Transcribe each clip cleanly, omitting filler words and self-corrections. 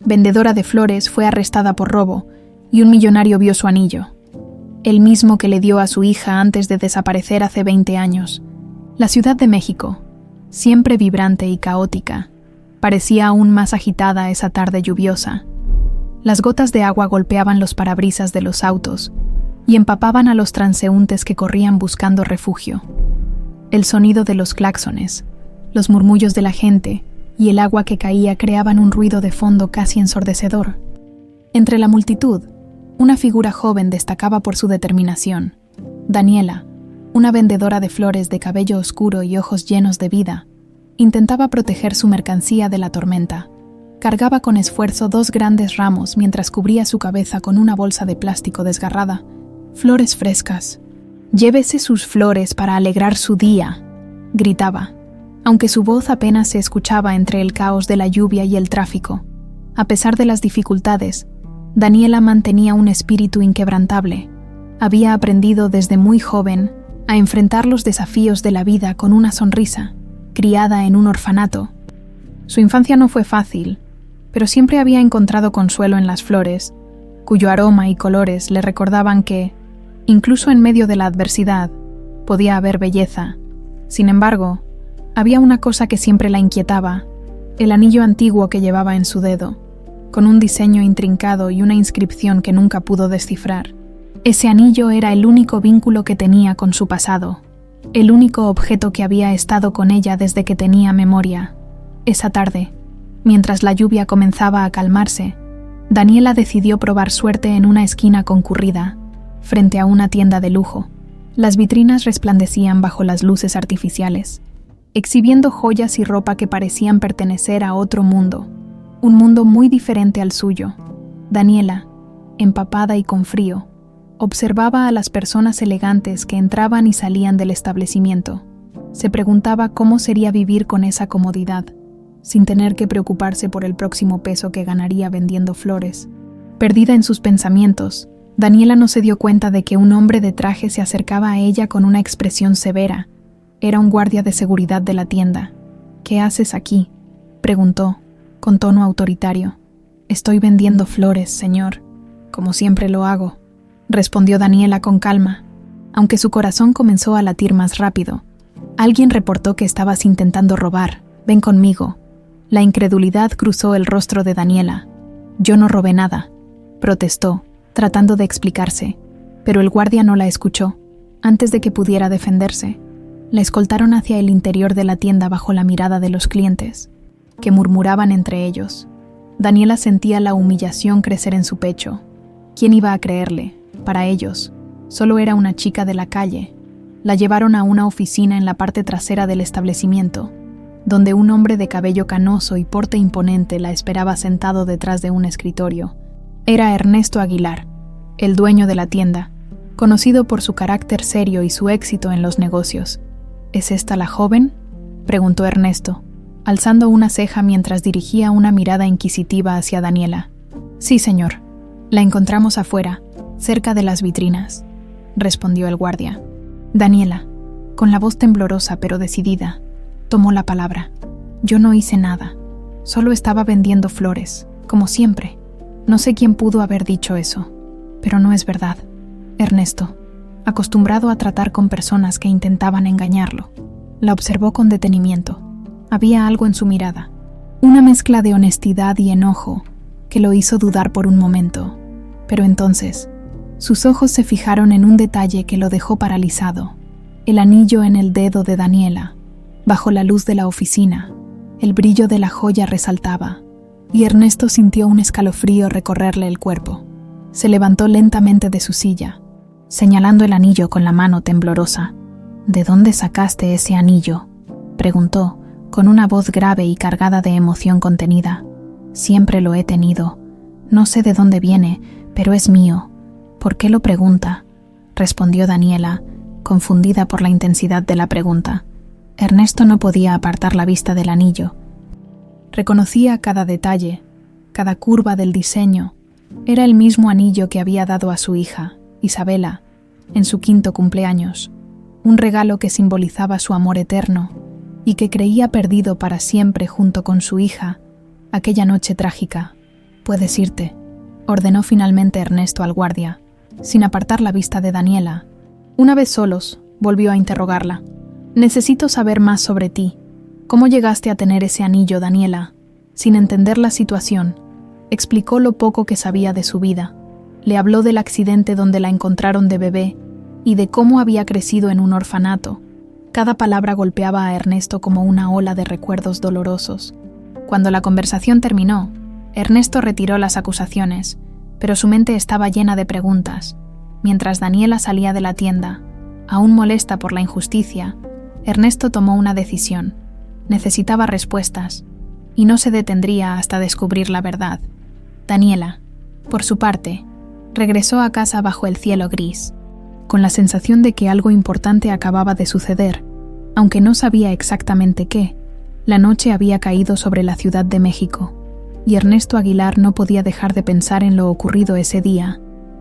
vendedora de flores, fue arrestada por robo y un millonario vio su anillo, el mismo que le dio a su hija antes de desaparecer hace 20 años. La Ciudad de México, siempre vibrante y caótica, parecía aún más agitada esa tarde lluviosa. Las gotas de agua golpeaban los parabrisas de los autos y empapaban a los transeúntes que corrían buscando refugio. El sonido de los claxones, los murmullos de la gente y el agua que caía creaban un ruido de fondo casi ensordecedor. Entre la multitud, una figura joven destacaba por su determinación. Daniela, una vendedora de flores de cabello oscuro y ojos llenos de vida, intentaba proteger su mercancía de la tormenta. Cargaba con esfuerzo 2 grandes ramos mientras cubría su cabeza con una bolsa de plástico desgarrada. «Flores frescas. Llévese sus flores para alegrar su día», gritaba, aunque su voz apenas se escuchaba entre el caos de la lluvia y el tráfico. A pesar de las dificultades, Daniela mantenía un espíritu inquebrantable. Había aprendido desde muy joven a enfrentar los desafíos de la vida con una sonrisa, criada en un orfanato. Su infancia no fue fácil, pero siempre había encontrado consuelo en las flores, cuyo aroma y colores le recordaban que, incluso en medio de la adversidad, podía haber belleza. Sin embargo, había una cosa que siempre la inquietaba: el anillo antiguo que llevaba en su dedo, con un diseño intrincado y una inscripción que nunca pudo descifrar. Ese anillo era el único vínculo que tenía con su pasado, el único objeto que había estado con ella desde que tenía memoria. Esa tarde, mientras la lluvia comenzaba a calmarse, Daniela decidió probar suerte en una esquina concurrida, frente a una tienda de lujo. Las vitrinas resplandecían bajo las luces artificiales, exhibiendo joyas y ropa que parecían pertenecer a otro mundo, un mundo muy diferente al suyo. Daniela, empapada y con frío, observaba a las personas elegantes que entraban y salían del establecimiento. Se preguntaba cómo sería vivir con esa comodidad, sin tener que preocuparse por el próximo peso que ganaría vendiendo flores. Perdida en sus pensamientos, Daniela no se dio cuenta de que un hombre de traje se acercaba a ella con una expresión severa. Era un guardia de seguridad de la tienda. «¿Qué haces aquí?», preguntó, con tono autoritario. «Estoy vendiendo flores, señor, como siempre lo hago», respondió Daniela con calma, aunque su corazón comenzó a latir más rápido. «Alguien reportó que estabas intentando robar. Ven conmigo». La incredulidad cruzó el rostro de Daniela. «Yo no robé nada», protestó, tratando de explicarse, pero el guardia no la escuchó. Antes de que pudiera defenderse, la escoltaron hacia el interior de la tienda bajo la mirada de los clientes, que murmuraban entre ellos. Daniela sentía la humillación crecer en su pecho. ¿Quién iba a creerle? Para ellos, solo era una chica de la calle. La llevaron a una oficina en la parte trasera del establecimiento, donde un hombre de cabello canoso y porte imponente la esperaba sentado detrás de un escritorio. Era Ernesto Aguilar, el dueño de la tienda, conocido por su carácter serio y su éxito en los negocios. «¿Es esta la joven?», preguntó Ernesto, alzando una ceja mientras dirigía una mirada inquisitiva hacia Daniela. «Sí, señor. La encontramos afuera, cerca de las vitrinas», respondió el guardia. Daniela, con la voz temblorosa pero decidida, tomó la palabra. «Yo no hice nada. Solo estaba vendiendo flores, como siempre. No sé quién pudo haber dicho eso, pero no es verdad». Ernesto, acostumbrado a tratar con personas que intentaban engañarlo, la observó con detenimiento. Había algo en su mirada, una mezcla de honestidad y enojo que lo hizo dudar por un momento. Pero entonces, sus ojos se fijaron en un detalle que lo dejó paralizado: el anillo en el dedo de Daniela. Bajo la luz de la oficina, el brillo de la joya resaltaba, y Ernesto sintió un escalofrío recorrerle el cuerpo. Se levantó lentamente de su silla, señalando el anillo con la mano temblorosa. «¿De dónde sacaste ese anillo?», preguntó, con una voz grave y cargada de emoción contenida. «Siempre lo he tenido. No sé de dónde viene, pero es mío». «¿Por qué lo pregunta?», respondió Daniela, confundida por la intensidad de la pregunta. Ernesto no podía apartar la vista del anillo. Reconocía cada detalle, cada curva del diseño. Era el mismo anillo que había dado a su hija, Isabela, en su 5º cumpleaños, un regalo que simbolizaba su amor eterno y que creía perdido para siempre junto con su hija aquella noche trágica. Puedes irte, ordenó finalmente Ernesto al guardia, sin apartar la vista de Daniela. Una vez solos, volvió a interrogarla. Necesito saber más sobre ti. ¿Cómo llegaste a tener ese anillo, Daniela? Sin entender la situación, explicó lo poco que sabía de su vida. Le habló del accidente donde la encontraron de bebé y de cómo había crecido en un orfanato. Cada palabra golpeaba a Ernesto como una ola de recuerdos dolorosos. Cuando la conversación terminó, Ernesto retiró las acusaciones, pero su mente estaba llena de preguntas. Mientras Daniela salía de la tienda, aún molesta por la injusticia, Ernesto tomó una decisión. Necesitaba respuestas, y no se detendría hasta descubrir la verdad. Daniela, por su parte, regresó a casa bajo el cielo gris, con la sensación de que algo importante acababa de suceder, aunque no sabía exactamente qué. La noche había caído sobre la Ciudad de México, y Ernesto Aguilar no podía dejar de pensar en lo ocurrido ese día.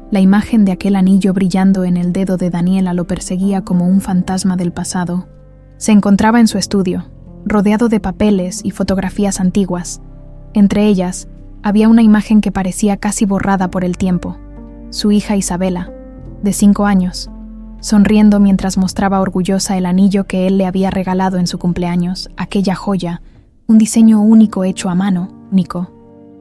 La imagen de aquel anillo brillando en el dedo de Daniela lo perseguía como un fantasma del pasado. Se encontraba en su estudio, rodeado de papeles y fotografías antiguas. Entre ellas, había una imagen que parecía casi borrada por el tiempo. Su hija Isabela, de 5 años, sonriendo mientras mostraba orgullosa el anillo que él le había regalado en su cumpleaños, aquella joya, un diseño único hecho a mano, único.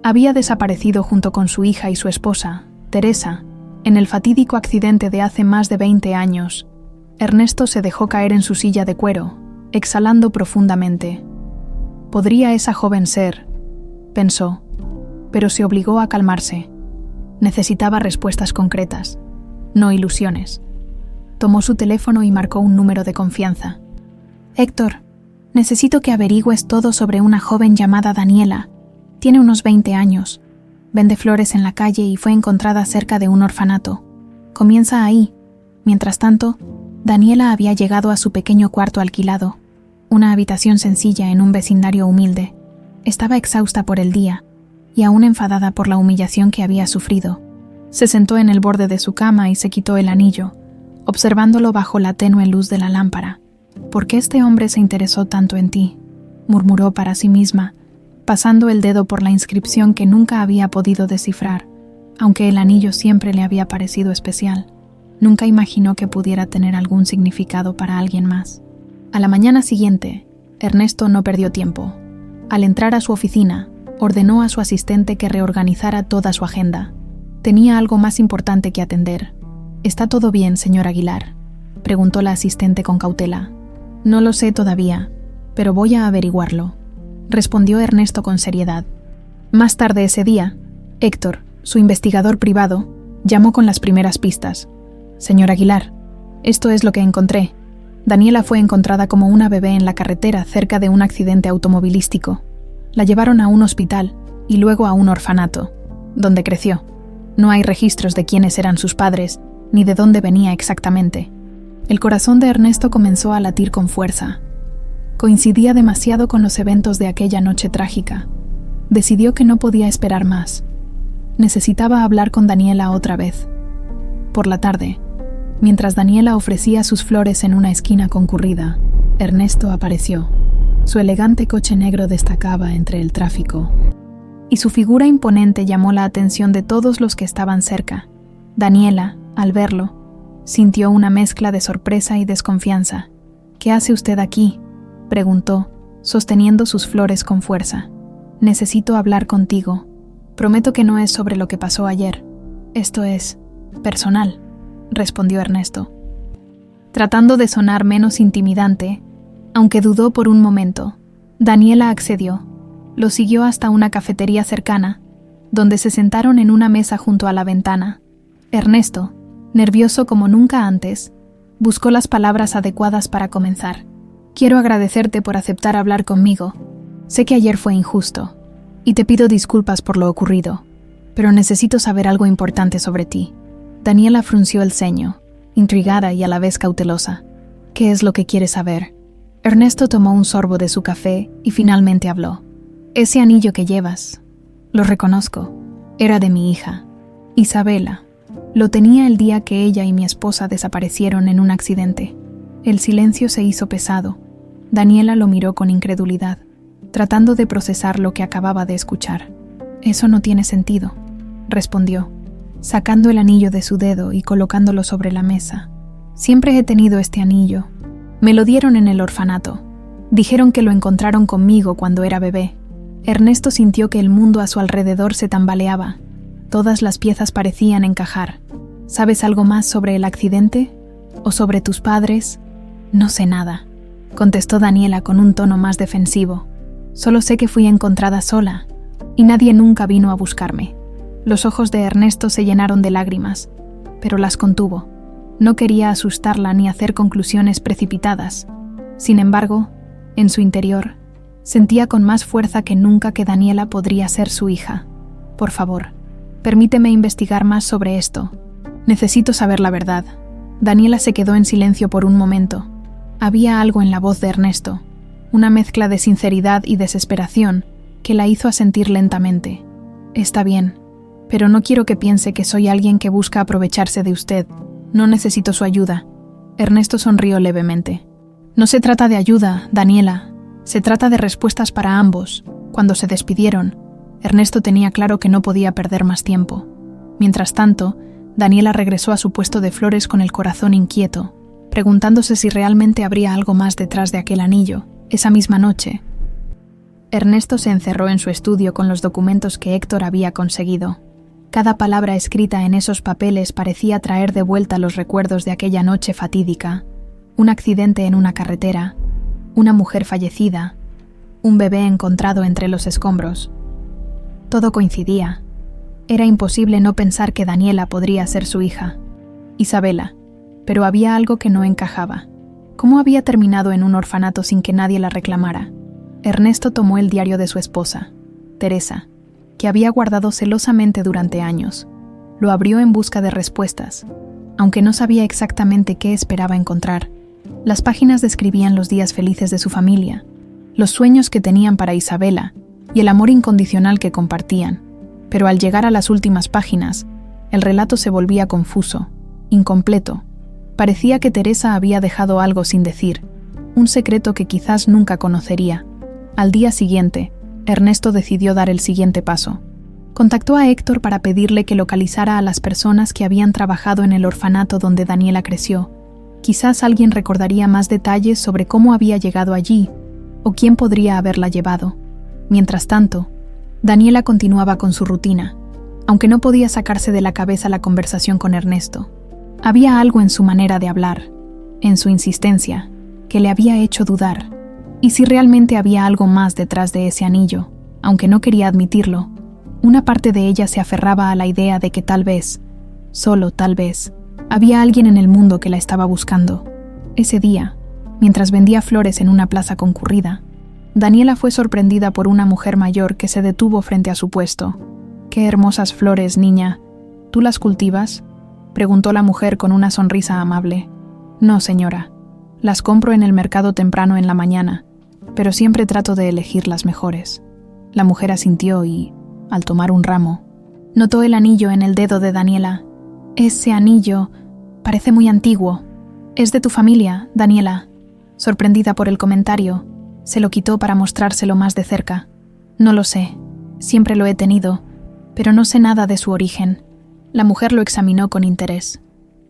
Había desaparecido junto con su hija y su esposa, Teresa, en el fatídico accidente de hace más de 20 años. Ernesto se dejó caer en su silla de cuero, exhalando profundamente. Podría esa joven ser, pensó, pero se obligó a calmarse. Necesitaba respuestas concretas, no ilusiones. Tomó su teléfono y marcó un número de confianza. Héctor, necesito que averigües todo sobre una joven llamada Daniela. Tiene unos 20 años. Vende flores en la calle y fue encontrada cerca de un orfanato. Comienza ahí. Mientras tanto, Daniela había llegado a su pequeño cuarto alquilado, una habitación sencilla en un vecindario humilde. Estaba exhausta por el día y aún enfadada por la humillación que había sufrido. Se sentó en el borde de su cama y se quitó el anillo, observándolo bajo la tenue luz de la lámpara. ¿Por qué este hombre se interesó tanto en ti?, murmuró para sí misma, pasando el dedo por la inscripción que nunca había podido descifrar, aunque el anillo siempre le había parecido especial. Nunca imaginó que pudiera tener algún significado para alguien más. A la mañana siguiente, Ernesto no perdió tiempo. Al entrar a su oficina, ordenó a su asistente que reorganizara toda su agenda. Tenía algo más importante que atender. ¿Está todo bien, señor Aguilar?, preguntó la asistente con cautela. No lo sé todavía, pero voy a averiguarlo, respondió Ernesto con seriedad. Más tarde ese día, Héctor, su investigador privado, llamó con las primeras pistas. Señor Aguilar, esto es lo que encontré. Daniela fue encontrada como una bebé en la carretera cerca de un accidente automovilístico. La llevaron a un hospital y luego a un orfanato, donde creció. No hay registros de quiénes eran sus padres, ni de dónde venía exactamente. El corazón de Ernesto comenzó a latir con fuerza. Coincidía demasiado con los eventos de aquella noche trágica. Decidió que no podía esperar más. Necesitaba hablar con Daniela otra vez. Por la tarde, mientras Daniela ofrecía sus flores en una esquina concurrida, Ernesto apareció. Su elegante coche negro destacaba entre el tráfico, y su figura imponente llamó la atención de todos los que estaban cerca. Daniela, al verlo, sintió una mezcla de sorpresa y desconfianza. «¿Qué hace usted aquí?», preguntó, sosteniendo sus flores con fuerza. «Necesito hablar contigo. Prometo que no es sobre lo que pasó ayer. Esto es personal», respondió Ernesto. Tratando de sonar menos intimidante, aunque dudó por un momento, Daniela accedió. Lo siguió hasta una cafetería cercana, donde se sentaron en una mesa junto a la ventana. Ernesto, nervioso como nunca antes, buscó las palabras adecuadas para comenzar. «Quiero agradecerte por aceptar hablar conmigo. Sé que ayer fue injusto, y te pido disculpas por lo ocurrido, pero necesito saber algo importante sobre ti». Daniela frunció el ceño, intrigada y a la vez cautelosa. «¿Qué es lo que quieres saber?». Ernesto tomó un sorbo de su café y finalmente habló. «Ese anillo que llevas, lo reconozco, era de mi hija, Isabela. Lo tenía el día que ella y mi esposa desaparecieron en un accidente». El silencio se hizo pesado. Daniela lo miró con incredulidad, tratando de procesar lo que acababa de escuchar. Eso no tiene sentido, respondió, sacando el anillo de su dedo y colocándolo sobre la mesa. Siempre he tenido este anillo. Me lo dieron en el orfanato. Dijeron que lo encontraron conmigo cuando era bebé. Ernesto sintió que el mundo a su alrededor se tambaleaba. Todas las piezas parecían encajar. ¿Sabes algo más sobre el accidente? ¿O sobre tus padres? No sé nada, contestó Daniela con un tono más defensivo. Solo sé que fui encontrada sola, y nadie nunca vino a buscarme. Los ojos de Ernesto se llenaron de lágrimas, pero las contuvo. No quería asustarla ni hacer conclusiones precipitadas. Sin embargo, en su interior, sentía con más fuerza que nunca que Daniela podría ser su hija. Por favor, permíteme investigar más sobre esto. Necesito saber la verdad. Daniela se quedó en silencio por un momento. Había algo en la voz de Ernesto, una mezcla de sinceridad y desesperación que la hizo asentir lentamente. Está bien, pero no quiero que piense que soy alguien que busca aprovecharse de usted. No necesito su ayuda. Ernesto sonrió levemente. No se trata de ayuda, Daniela. Se trata de respuestas para ambos. Cuando se despidieron, Ernesto tenía claro que no podía perder más tiempo. Mientras tanto, Daniela regresó a su puesto de flores con el corazón inquieto, preguntándose si realmente habría algo más detrás de aquel anillo. Esa misma noche, Ernesto se encerró en su estudio con los documentos que Héctor había conseguido. Cada palabra escrita en esos papeles parecía traer de vuelta los recuerdos de aquella noche fatídica. Un accidente en una carretera, una mujer fallecida, un bebé encontrado entre los escombros. Todo coincidía. Era imposible no pensar que Daniela podría ser su hija, Isabela, pero había algo que no encajaba. ¿Cómo había terminado en un orfanato sin que nadie la reclamara? Ernesto tomó el diario de su esposa, Teresa, que había guardado celosamente durante años. Lo abrió en busca de respuestas, aunque no sabía exactamente qué esperaba encontrar. Las páginas describían los días felices de su familia, los sueños que tenían para Isabela y el amor incondicional que compartían. Pero al llegar a las últimas páginas, el relato se volvía confuso, incompleto. Parecía que Teresa había dejado algo sin decir, un secreto que quizás nunca conocería. Al día siguiente, Ernesto decidió dar el siguiente paso. Contactó a Héctor para pedirle que localizara a las personas que habían trabajado en el orfanato donde Daniela creció. Quizás alguien recordaría más detalles sobre cómo había llegado allí, o quién podría haberla llevado. Mientras tanto, Daniela continuaba con su rutina, aunque no podía sacarse de la cabeza la conversación con Ernesto. Había algo en su manera de hablar, en su insistencia, que le había hecho dudar. Y si realmente había algo más detrás de ese anillo, aunque no quería admitirlo, una parte de ella se aferraba a la idea de que tal vez, solo tal vez, había alguien en el mundo que la estaba buscando. Ese día, mientras vendía flores en una plaza concurrida, Daniela fue sorprendida por una mujer mayor que se detuvo frente a su puesto. «Qué hermosas flores, niña. ¿Tú las cultivas?», preguntó la mujer con una sonrisa amable. «No, señora. Las compro en el mercado temprano en la mañana, pero siempre trato de elegir las mejores». La mujer asintió y, al tomar un ramo, notó el anillo en el dedo de Daniela. «Ese anillo parece muy antiguo. ¿Es de tu familia, Daniela?». Sorprendida por el comentario, se lo quitó para mostrárselo más de cerca. «No lo sé. Siempre lo he tenido, pero no sé nada de su origen». La mujer lo examinó con interés.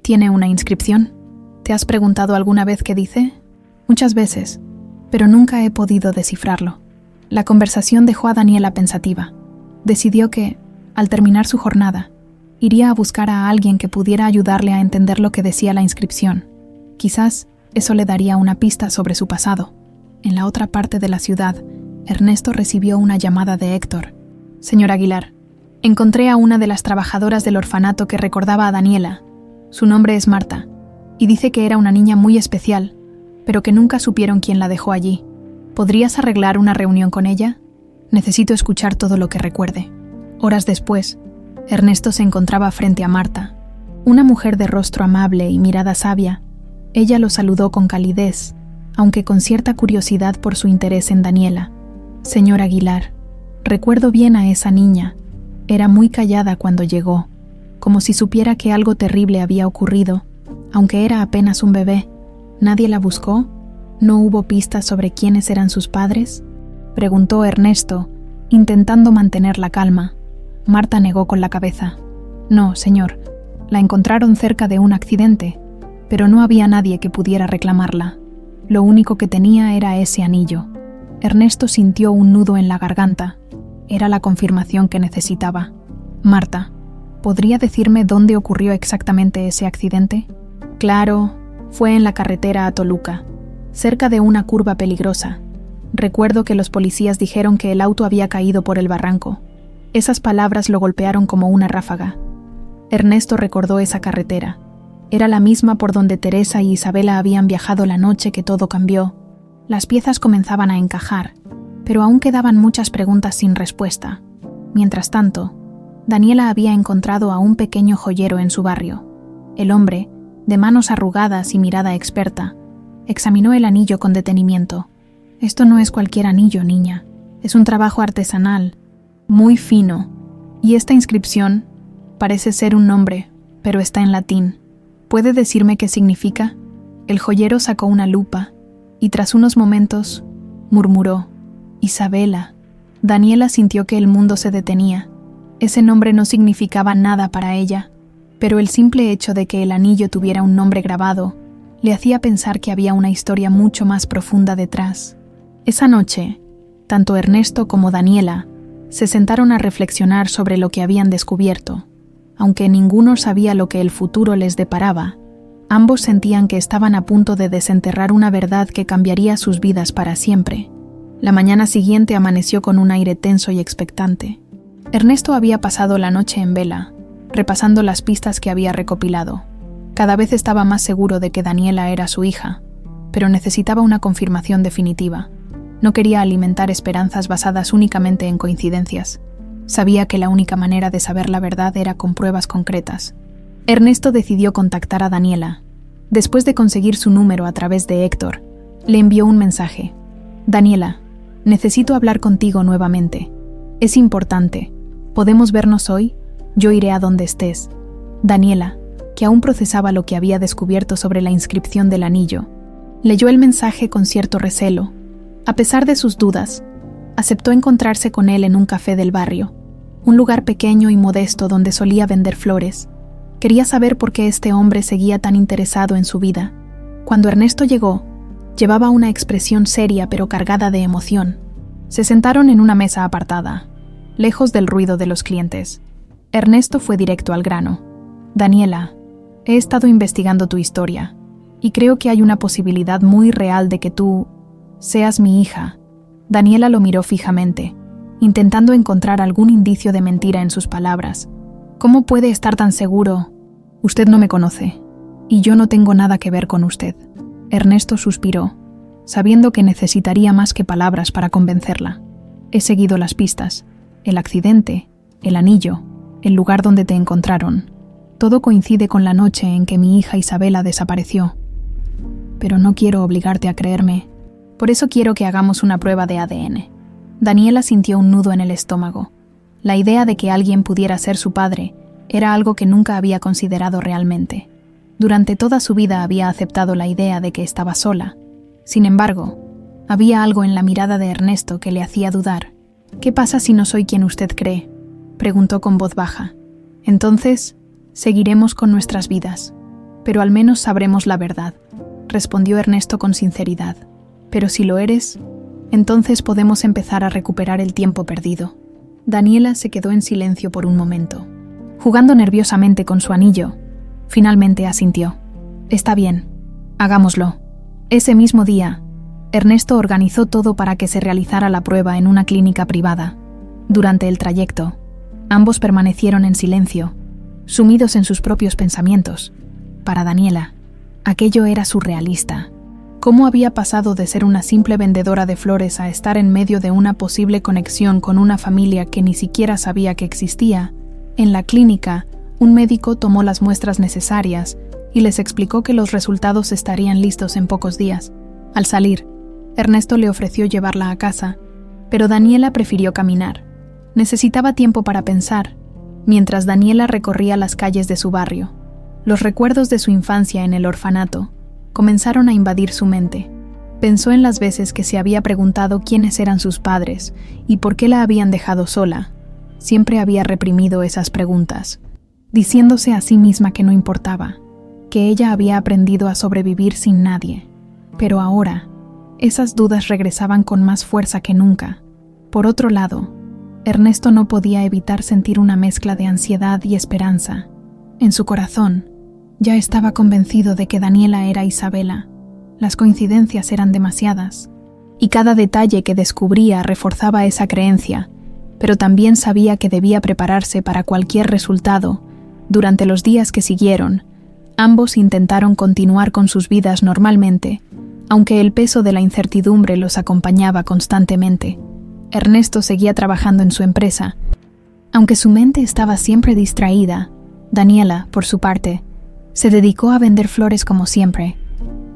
«¿Tiene una inscripción? ¿Te has preguntado alguna vez qué dice?». «Muchas veces, pero nunca he podido descifrarlo». La conversación dejó a Daniela pensativa. Decidió que, al terminar su jornada, iría a buscar a alguien que pudiera ayudarle a entender lo que decía la inscripción. Quizás eso le daría una pista sobre su pasado. En la otra parte de la ciudad, Ernesto recibió una llamada de Héctor. «Señor Aguilar, encontré a una de las trabajadoras del orfanato que recordaba a Daniela. Su nombre es Marta, y dice que era una niña muy especial, pero que nunca supieron quién la dejó allí. ¿Podrías arreglar una reunión con ella? Necesito escuchar todo lo que recuerde». Horas después, Ernesto se encontraba frente a Marta, una mujer de rostro amable y mirada sabia. Ella lo saludó con calidez, aunque con cierta curiosidad por su interés en Daniela. «Señor Aguilar, recuerdo bien a esa niña. Era muy callada cuando llegó, como si supiera que algo terrible había ocurrido, aunque era apenas un bebé. ¿Nadie la buscó? ¿No hubo pistas sobre quiénes eran sus padres?», preguntó Ernesto, intentando mantener la calma. Marta negó con la cabeza. No, señor. La encontraron cerca de un accidente, pero no había nadie que pudiera reclamarla. Lo único que tenía era ese anillo. Ernesto sintió un nudo en la garganta. Era la confirmación que necesitaba. Marta, ¿podría decirme dónde ocurrió exactamente ese accidente? Claro, fue en la carretera a Toluca, cerca de una curva peligrosa. Recuerdo que los policías dijeron que el auto había caído por el barranco. Esas palabras lo golpearon como una ráfaga. Ernesto recordó esa carretera. Era la misma por donde Teresa y Isabela habían viajado la noche que todo cambió. Las piezas comenzaban a encajar, pero aún quedaban muchas preguntas sin respuesta. Mientras tanto, Daniela había encontrado a un pequeño joyero en su barrio. El hombre, de manos arrugadas y mirada experta, examinó el anillo con detenimiento. Esto no es cualquier anillo, niña. Es un trabajo artesanal, muy fino, y esta inscripción parece ser un nombre, pero está en latín. ¿Puede decirme qué significa? El joyero sacó una lupa y tras unos momentos murmuró: Isabela. Daniela sintió que el mundo se detenía. Ese nombre no significaba nada para ella, pero el simple hecho de que el anillo tuviera un nombre grabado le hacía pensar que había una historia mucho más profunda detrás. Esa noche, tanto Ernesto como Daniela se sentaron a reflexionar sobre lo que habían descubierto. Aunque ninguno sabía lo que el futuro les deparaba, ambos sentían que estaban a punto de desenterrar una verdad que cambiaría sus vidas para siempre. La mañana siguiente amaneció con un aire tenso y expectante. Ernesto había pasado la noche en vela, repasando las pistas que había recopilado. Cada vez estaba más seguro de que Daniela era su hija, pero necesitaba una confirmación definitiva. No quería alimentar esperanzas basadas únicamente en coincidencias. Sabía que la única manera de saber la verdad era con pruebas concretas. Ernesto decidió contactar a Daniela. Después de conseguir su número a través de Héctor, le envió un mensaje. Daniela, necesito hablar contigo nuevamente. Es importante. ¿Podemos vernos hoy? Yo iré a donde estés. Daniela, que aún procesaba lo que había descubierto sobre la inscripción del anillo, leyó el mensaje con cierto recelo. A pesar de sus dudas, aceptó encontrarse con él en un café del barrio, un lugar pequeño y modesto donde solía vender flores. Quería saber por qué este hombre seguía tan interesado en su vida. Cuando Ernesto llegó, llevaba una expresión seria pero cargada de emoción. Se sentaron en una mesa apartada, lejos del ruido de los clientes. Ernesto fue directo al grano. Daniela, he estado investigando tu historia, y creo que hay una posibilidad muy real de que tú seas mi hija. Daniela lo miró fijamente, intentando encontrar algún indicio de mentira en sus palabras. ¿Cómo puede estar tan seguro? Usted no me conoce, y yo no tengo nada que ver con usted. Ernesto suspiró, sabiendo que necesitaría más que palabras para convencerla. He seguido las pistas, el accidente, el anillo, el lugar donde te encontraron. Todo coincide con la noche en que mi hija Isabela desapareció. Pero no quiero obligarte a creerme. Por eso quiero que hagamos una prueba de ADN. Daniela sintió un nudo en el estómago. La idea de que alguien pudiera ser su padre era algo que nunca había considerado realmente. Durante toda su vida había aceptado la idea de que estaba sola. Sin embargo, había algo en la mirada de Ernesto que le hacía dudar. ¿Qué pasa si no soy quien usted cree?, preguntó con voz baja. Entonces, seguiremos con nuestras vidas. Pero al menos sabremos la verdad, respondió Ernesto con sinceridad. Pero si lo eres, entonces podemos empezar a recuperar el tiempo perdido. Daniela se quedó en silencio por un momento. Jugando nerviosamente con su anillo, finalmente asintió. Está bien, hagámoslo. Ese mismo día, Ernesto organizó todo para que se realizara la prueba en una clínica privada. Durante el trayecto, ambos permanecieron en silencio, sumidos en sus propios pensamientos. Para Daniela, aquello era surrealista. ¿Cómo había pasado de ser una simple vendedora de flores a estar en medio de una posible conexión con una familia que ni siquiera sabía que existía? En la clínica, un médico tomó las muestras necesarias y les explicó que los resultados estarían listos en pocos días. Al salir, Ernesto le ofreció llevarla a casa, pero Daniela prefirió caminar. Necesitaba tiempo para pensar, mientras Daniela recorría las calles de su barrio. Los recuerdos de su infancia en el orfanato comenzaron a invadir su mente. Pensó en las veces que se había preguntado quiénes eran sus padres y por qué la habían dejado sola. siempre había reprimido esas preguntas, diciéndose a sí misma que no importaba, que ella había aprendido a sobrevivir sin nadie. Pero ahora, esas dudas regresaban con más fuerza que nunca. Por otro lado, Ernesto no podía evitar sentir una mezcla de ansiedad y esperanza. En su corazón, ya estaba convencido de que Daniela era Isabela. Las coincidencias eran demasiadas, y cada detalle que descubría reforzaba esa creencia, pero también sabía que debía prepararse para cualquier resultado. Durante los días que siguieron, ambos intentaron continuar con sus vidas normalmente, aunque el peso de la incertidumbre los acompañaba constantemente. Ernesto seguía trabajando en su empresa. Aunque su mente estaba siempre distraída, Daniela, por su parte, se dedicó a vender flores como siempre,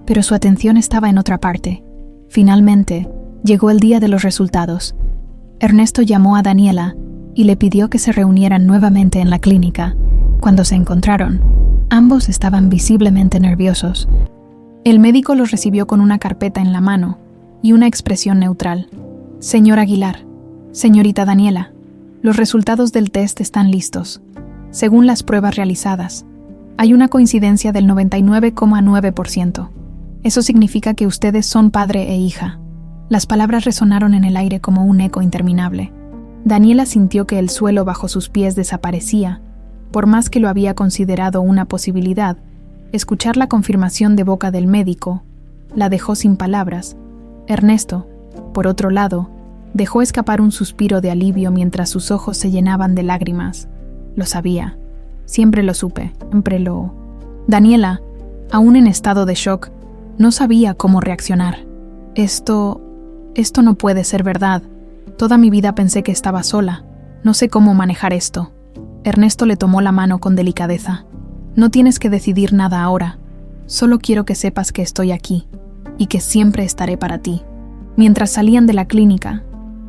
pero su atención estaba en otra parte. Finalmente, llegó el día de los resultados. Ernesto llamó a Daniela y le pidió que se reunieran nuevamente en la clínica. Cuando se encontraron, ambos estaban visiblemente nerviosos. El médico los recibió con una carpeta en la mano y una expresión neutral. «Señor Aguilar, señorita Daniela, los resultados del test están listos. Según las pruebas realizadas, hay una coincidencia del 99,9%. Eso significa que ustedes son padre e hija». Las palabras resonaron en el aire como un eco interminable. Daniela sintió que el suelo bajo sus pies desaparecía. Por más que lo había considerado una posibilidad, escuchar la confirmación de boca del médico la dejó sin palabras. Ernesto, por otro lado, dejó escapar un suspiro de alivio mientras sus ojos se llenaban de lágrimas. Lo sabía. Siempre lo supe. Daniela, aún en estado de shock, no sabía cómo reaccionar. Esto no puede ser verdad. Toda mi vida pensé que estaba sola. No sé cómo manejar esto. Ernesto le tomó la mano con delicadeza. No tienes que decidir nada ahora. Solo quiero que sepas que estoy aquí y que siempre estaré para ti. Mientras salían de la clínica,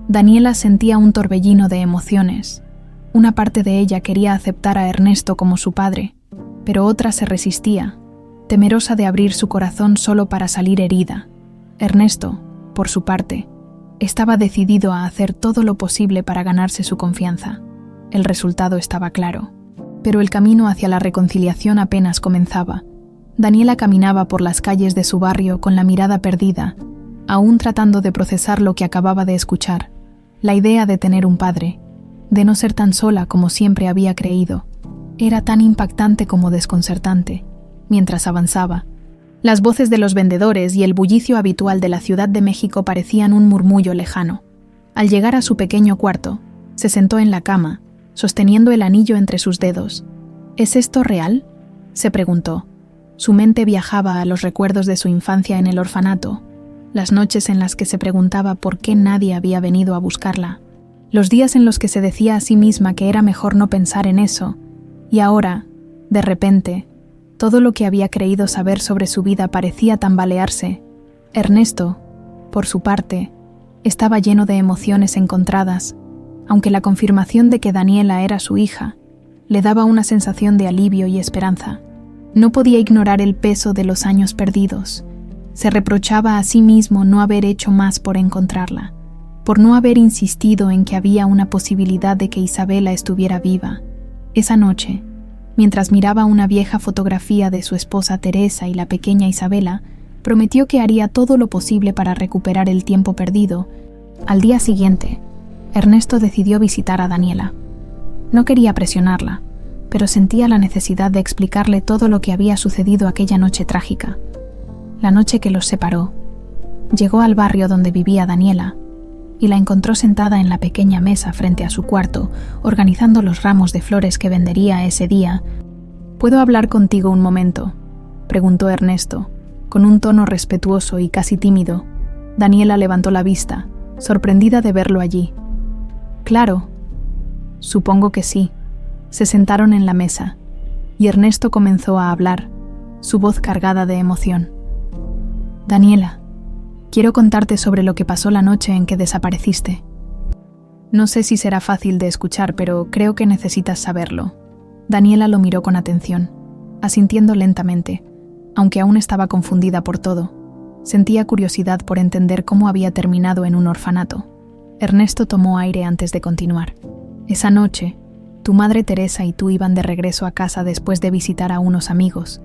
Daniela sentía un torbellino de emociones. Una parte de ella quería aceptar a Ernesto como su padre, pero otra se resistía, temerosa de abrir su corazón solo para salir herida. Ernesto, por su parte, estaba decidido a hacer todo lo posible para ganarse su confianza. El resultado estaba claro, pero el camino hacia la reconciliación apenas comenzaba. Daniela caminaba por las calles de su barrio con la mirada perdida, aún tratando de procesar lo que acababa de escuchar. La idea de tener un padre, de no ser tan sola como siempre había creído, era tan impactante como desconcertante. Mientras avanzaba, las voces de los vendedores y el bullicio habitual de la Ciudad de México parecían un murmullo lejano. Al llegar a su pequeño cuarto, se sentó en la cama, sosteniendo el anillo entre sus dedos. ¿Es esto real?, se preguntó. Su mente viajaba a los recuerdos de su infancia en el orfanato, las noches en las que se preguntaba por qué nadie había venido a buscarla, los días en los que se decía a sí misma que era mejor no pensar en eso, y ahora, de repente, todo lo que había creído saber sobre su vida parecía tambalearse. Ernesto, por su parte, estaba lleno de emociones encontradas, aunque la confirmación de que Daniela era su hija le daba una sensación de alivio y esperanza. No podía ignorar el peso de los años perdidos. Se reprochaba a sí mismo no haber hecho más por encontrarla, por no haber insistido en que había una posibilidad de que Isabela estuviera viva. Esa noche, mientras miraba una vieja fotografía de su esposa Teresa y la pequeña Isabela, prometió que haría todo lo posible para recuperar el tiempo perdido. Al día siguiente, Ernesto decidió visitar a Daniela. No quería presionarla, pero sentía la necesidad de explicarle todo lo que había sucedido aquella noche trágica. La noche que los separó, llegó al barrio donde vivía Daniela y la encontró sentada en la pequeña mesa frente a su cuarto, organizando los ramos de flores que vendería ese día. ¿Puedo hablar contigo un momento?, preguntó Ernesto, con un tono respetuoso y casi tímido. Daniela levantó la vista, sorprendida de verlo allí. «Claro. Supongo que sí». Se sentaron en la mesa, y Ernesto comenzó a hablar, su voz cargada de emoción. «Daniela, quiero contarte sobre lo que pasó la noche en que desapareciste. No sé si será fácil de escuchar, pero creo que necesitas saberlo». Daniela lo miró con atención, asintiendo lentamente, aunque aún estaba confundida por todo. Sentía curiosidad por entender cómo había terminado en un orfanato. Ernesto tomó aire antes de continuar. Esa noche, tu madre Teresa y tú iban de regreso a casa después de visitar a unos amigos.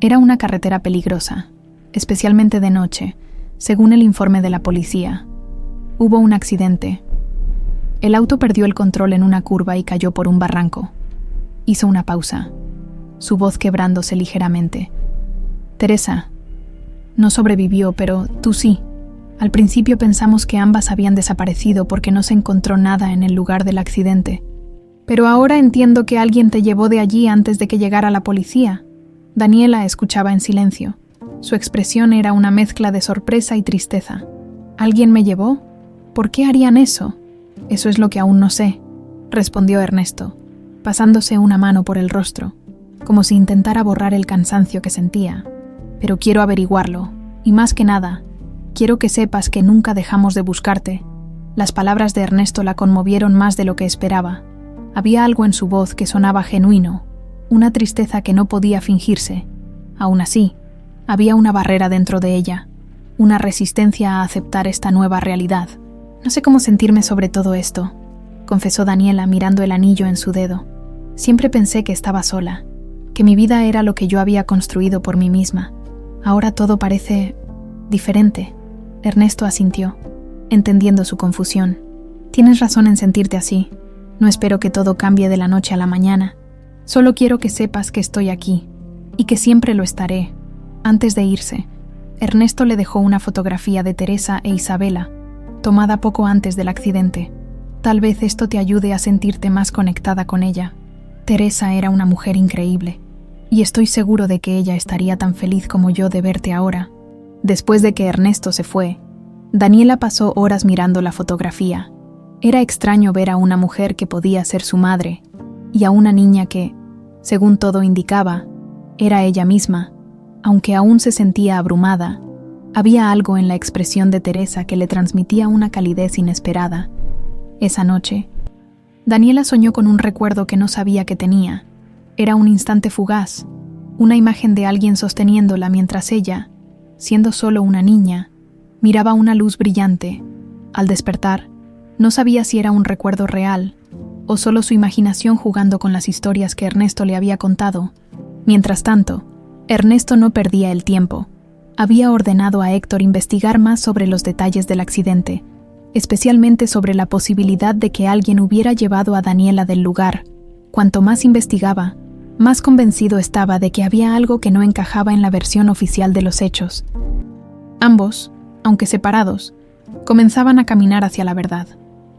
Era una carretera peligrosa, especialmente de noche, según el informe de la policía. Hubo un accidente. El auto perdió el control en una curva y cayó por un barranco. Hizo una pausa, su voz quebrándose ligeramente. Teresa no sobrevivió, pero tú sí. Al principio pensamos que ambas habían desaparecido porque no se encontró nada en el lugar del accidente. Pero ahora entiendo que alguien te llevó de allí antes de que llegara la policía. Daniela escuchaba en silencio. Su expresión era una mezcla de sorpresa y tristeza. ¿Alguien me llevó? ¿Por qué harían eso? Eso es lo que aún no sé, respondió Ernesto, pasándose una mano por el rostro, como si intentara borrar el cansancio que sentía. Pero quiero averiguarlo, y más que nada, quiero que sepas que nunca dejamos de buscarte. Las palabras de Ernesto la conmovieron más de lo que esperaba. Había algo en su voz que sonaba genuino, una tristeza que no podía fingirse. Aún así, había una barrera dentro de ella, una resistencia a aceptar esta nueva realidad. No sé cómo sentirme sobre todo esto, confesó Daniela mirando el anillo en su dedo. Siempre pensé que estaba sola, que mi vida era lo que yo había construido por mí misma. Ahora todo parece diferente. Ernesto asintió, entendiendo su confusión. Tienes razón en sentirte así. No espero que todo cambie de la noche a la mañana. Solo quiero que sepas que estoy aquí, y que siempre lo estaré. Antes de irse, Ernesto le dejó una fotografía de Teresa e Isabela, tomada poco antes del accidente. Tal vez esto te ayude a sentirte más conectada con ella. Teresa era una mujer increíble, y estoy seguro de que ella estaría tan feliz como yo de verte ahora. Después de que Ernesto se fue, Daniela pasó horas mirando la fotografía. Era extraño ver a una mujer que podía ser su madre, y a una niña que, según todo indicaba, era ella misma. Aunque aún se sentía abrumada, había algo en la expresión de Teresa que le transmitía una calidez inesperada. Esa noche, Daniela soñó con un recuerdo que no sabía que tenía. Era un instante fugaz, una imagen de alguien sosteniéndola mientras ella, siendo solo una niña, miraba una luz brillante. Al despertar, no sabía si era un recuerdo real o solo su imaginación jugando con las historias que Ernesto le había contado. Mientras tanto, Ernesto no perdía el tiempo. Había ordenado a Héctor investigar más sobre los detalles del accidente, especialmente sobre la posibilidad de que alguien hubiera llevado a Daniela del lugar. Cuanto más investigaba, más convencido estaba de que había algo que no encajaba en la versión oficial de los hechos. Ambos, aunque separados, comenzaban a caminar hacia la verdad,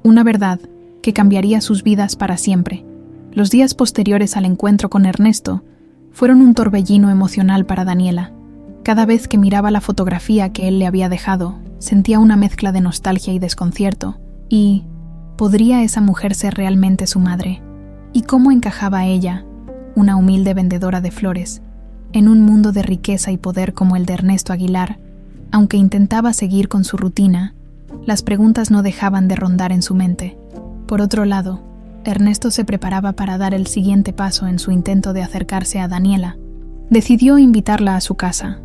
una verdad que cambiaría sus vidas para siempre. Los días posteriores al encuentro con Ernesto fueron un torbellino emocional para Daniela. Cada vez que miraba la fotografía que él le había dejado, sentía una mezcla de nostalgia y desconcierto. ¿Y podría esa mujer ser realmente su madre? ¿Y cómo encajaba ella, una humilde vendedora de flores, en un mundo de riqueza y poder como el de Ernesto Aguilar? Aunque intentaba seguir con su rutina, las preguntas no dejaban de rondar en su mente. Por otro lado, Ernesto se preparaba para dar el siguiente paso en su intento de acercarse a Daniela. Decidió invitarla a su casa,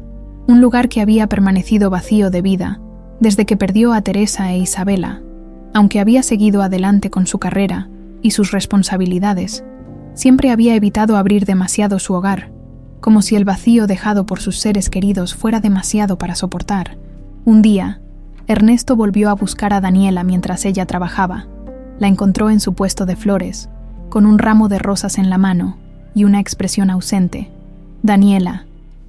un lugar que había permanecido vacío de vida desde que perdió a Teresa e Isabela. Aunque había seguido adelante con su carrera y sus responsabilidades, siempre había evitado abrir demasiado su hogar, como si el vacío dejado por sus seres queridos fuera demasiado para soportar. Un día, Ernesto volvió a buscar a Daniela mientras ella trabajaba. La encontró en su puesto de flores, con un ramo de rosas en la mano y una expresión ausente. «Daniela»,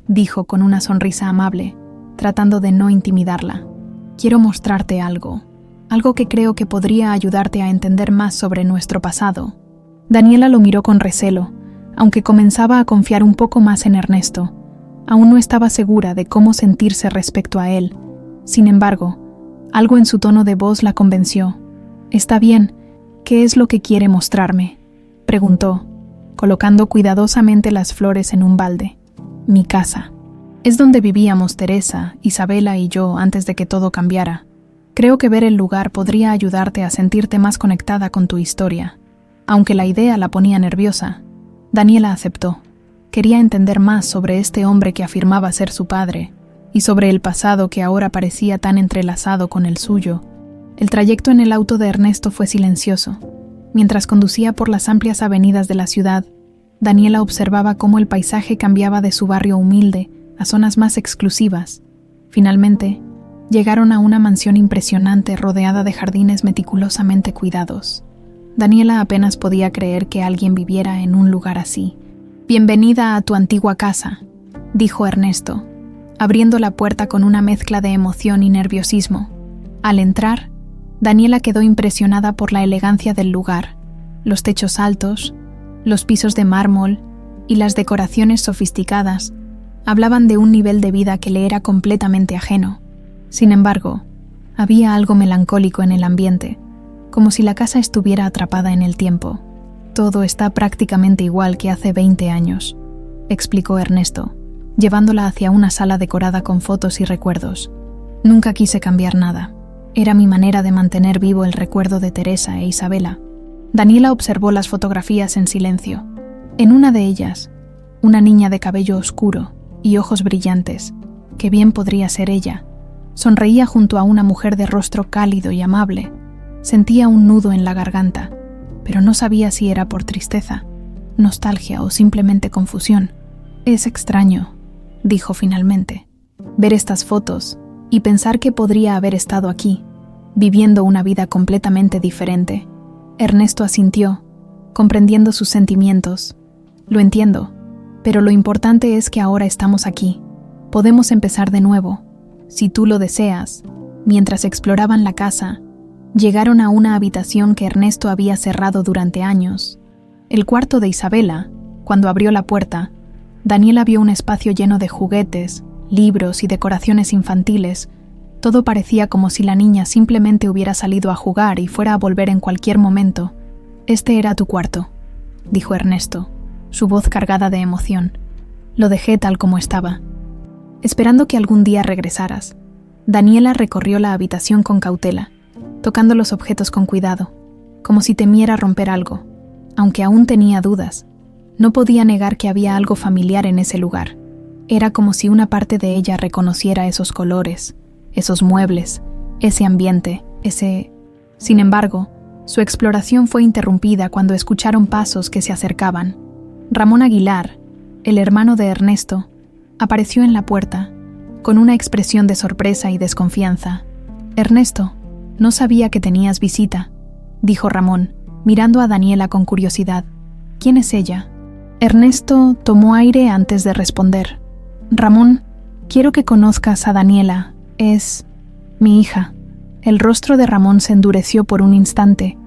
dijo con una sonrisa amable, tratando de no intimidarla, «quiero mostrarte algo que creo que podría ayudarte a entender más sobre nuestro pasado». Daniela lo miró con recelo, aunque comenzaba a confiar un poco más en Ernesto. Aún no estaba segura de cómo sentirse respecto a él. Sin embargo, algo en su tono de voz la convenció. «Está bien, ¿qué es lo que quiere mostrarme?», preguntó, colocando cuidadosamente las flores en un balde. «Mi casa. Es donde vivíamos Teresa, Isabela y yo antes de que todo cambiara. Creo que ver el lugar podría ayudarte a sentirte más conectada con tu historia». Aunque la idea la ponía nerviosa, Daniela aceptó. Quería entender más sobre este hombre que afirmaba ser su padre y sobre el pasado que ahora parecía tan entrelazado con el suyo. El trayecto en el auto de Ernesto fue silencioso. Mientras conducía por las amplias avenidas de la ciudad, Daniela observaba cómo el paisaje cambiaba de su barrio humilde a zonas más exclusivas. Finalmente, llegaron a una mansión impresionante rodeada de jardines meticulosamente cuidados. Daniela apenas podía creer que alguien viviera en un lugar así. «Bienvenida a tu antigua casa», dijo Ernesto, abriendo la puerta con una mezcla de emoción y nerviosismo. Al entrar, Daniela quedó impresionada por la elegancia del lugar, los techos altos, los pisos de mármol y las decoraciones sofisticadas hablaban de un nivel de vida que le era completamente ajeno. Sin embargo, había algo melancólico en el ambiente, como si la casa estuviera atrapada en el tiempo. «Todo está prácticamente igual que hace 20 años», explicó Ernesto, llevándola hacia una sala decorada con fotos y recuerdos. «Nunca quise cambiar nada. Era mi manera de mantener vivo el recuerdo de Teresa e Isabela». Daniela observó las fotografías en silencio. En una de ellas, una niña de cabello oscuro y ojos brillantes, que bien podría ser ella, sonreía junto a una mujer de rostro cálido y amable. Sentía un nudo en la garganta, pero no sabía si era por tristeza, nostalgia o simplemente confusión. «Es extraño», dijo finalmente, «ver estas fotos y pensar que podría haber estado aquí, viviendo una vida completamente diferente». Ernesto asintió, comprendiendo sus sentimientos. «Lo entiendo, pero lo importante es que ahora estamos aquí. Podemos empezar de nuevo, si tú lo deseas». Mientras exploraban la casa, llegaron a una habitación que Ernesto había cerrado durante años. El cuarto de Isabela. Cuando abrió la puerta, Daniela vio un espacio lleno de juguetes, libros y decoraciones infantiles. Todo parecía como si la niña simplemente hubiera salido a jugar y fuera a volver en cualquier momento. «Este era tu cuarto», dijo Ernesto, su voz cargada de emoción. «Lo dejé tal como estaba, esperando que algún día regresaras». Daniela recorrió la habitación con cautela, tocando los objetos con cuidado, como si temiera romper algo. Aunque aún tenía dudas, no podía negar que había algo familiar en ese lugar. Era como si una parte de ella reconociera esos colores, esos muebles, ese ambiente, ese... Sin embargo, su exploración fue interrumpida cuando escucharon pasos que se acercaban. Ramón Aguilar, el hermano de Ernesto, apareció en la puerta, con una expresión de sorpresa y desconfianza. «Ernesto, no sabía que tenías visita», dijo Ramón, mirando a Daniela con curiosidad. «¿Quién es ella?» Ernesto tomó aire antes de responder. «Ramón, quiero que conozcas a Daniela. Es mi hija». El rostro de Ramón se endureció por un instante,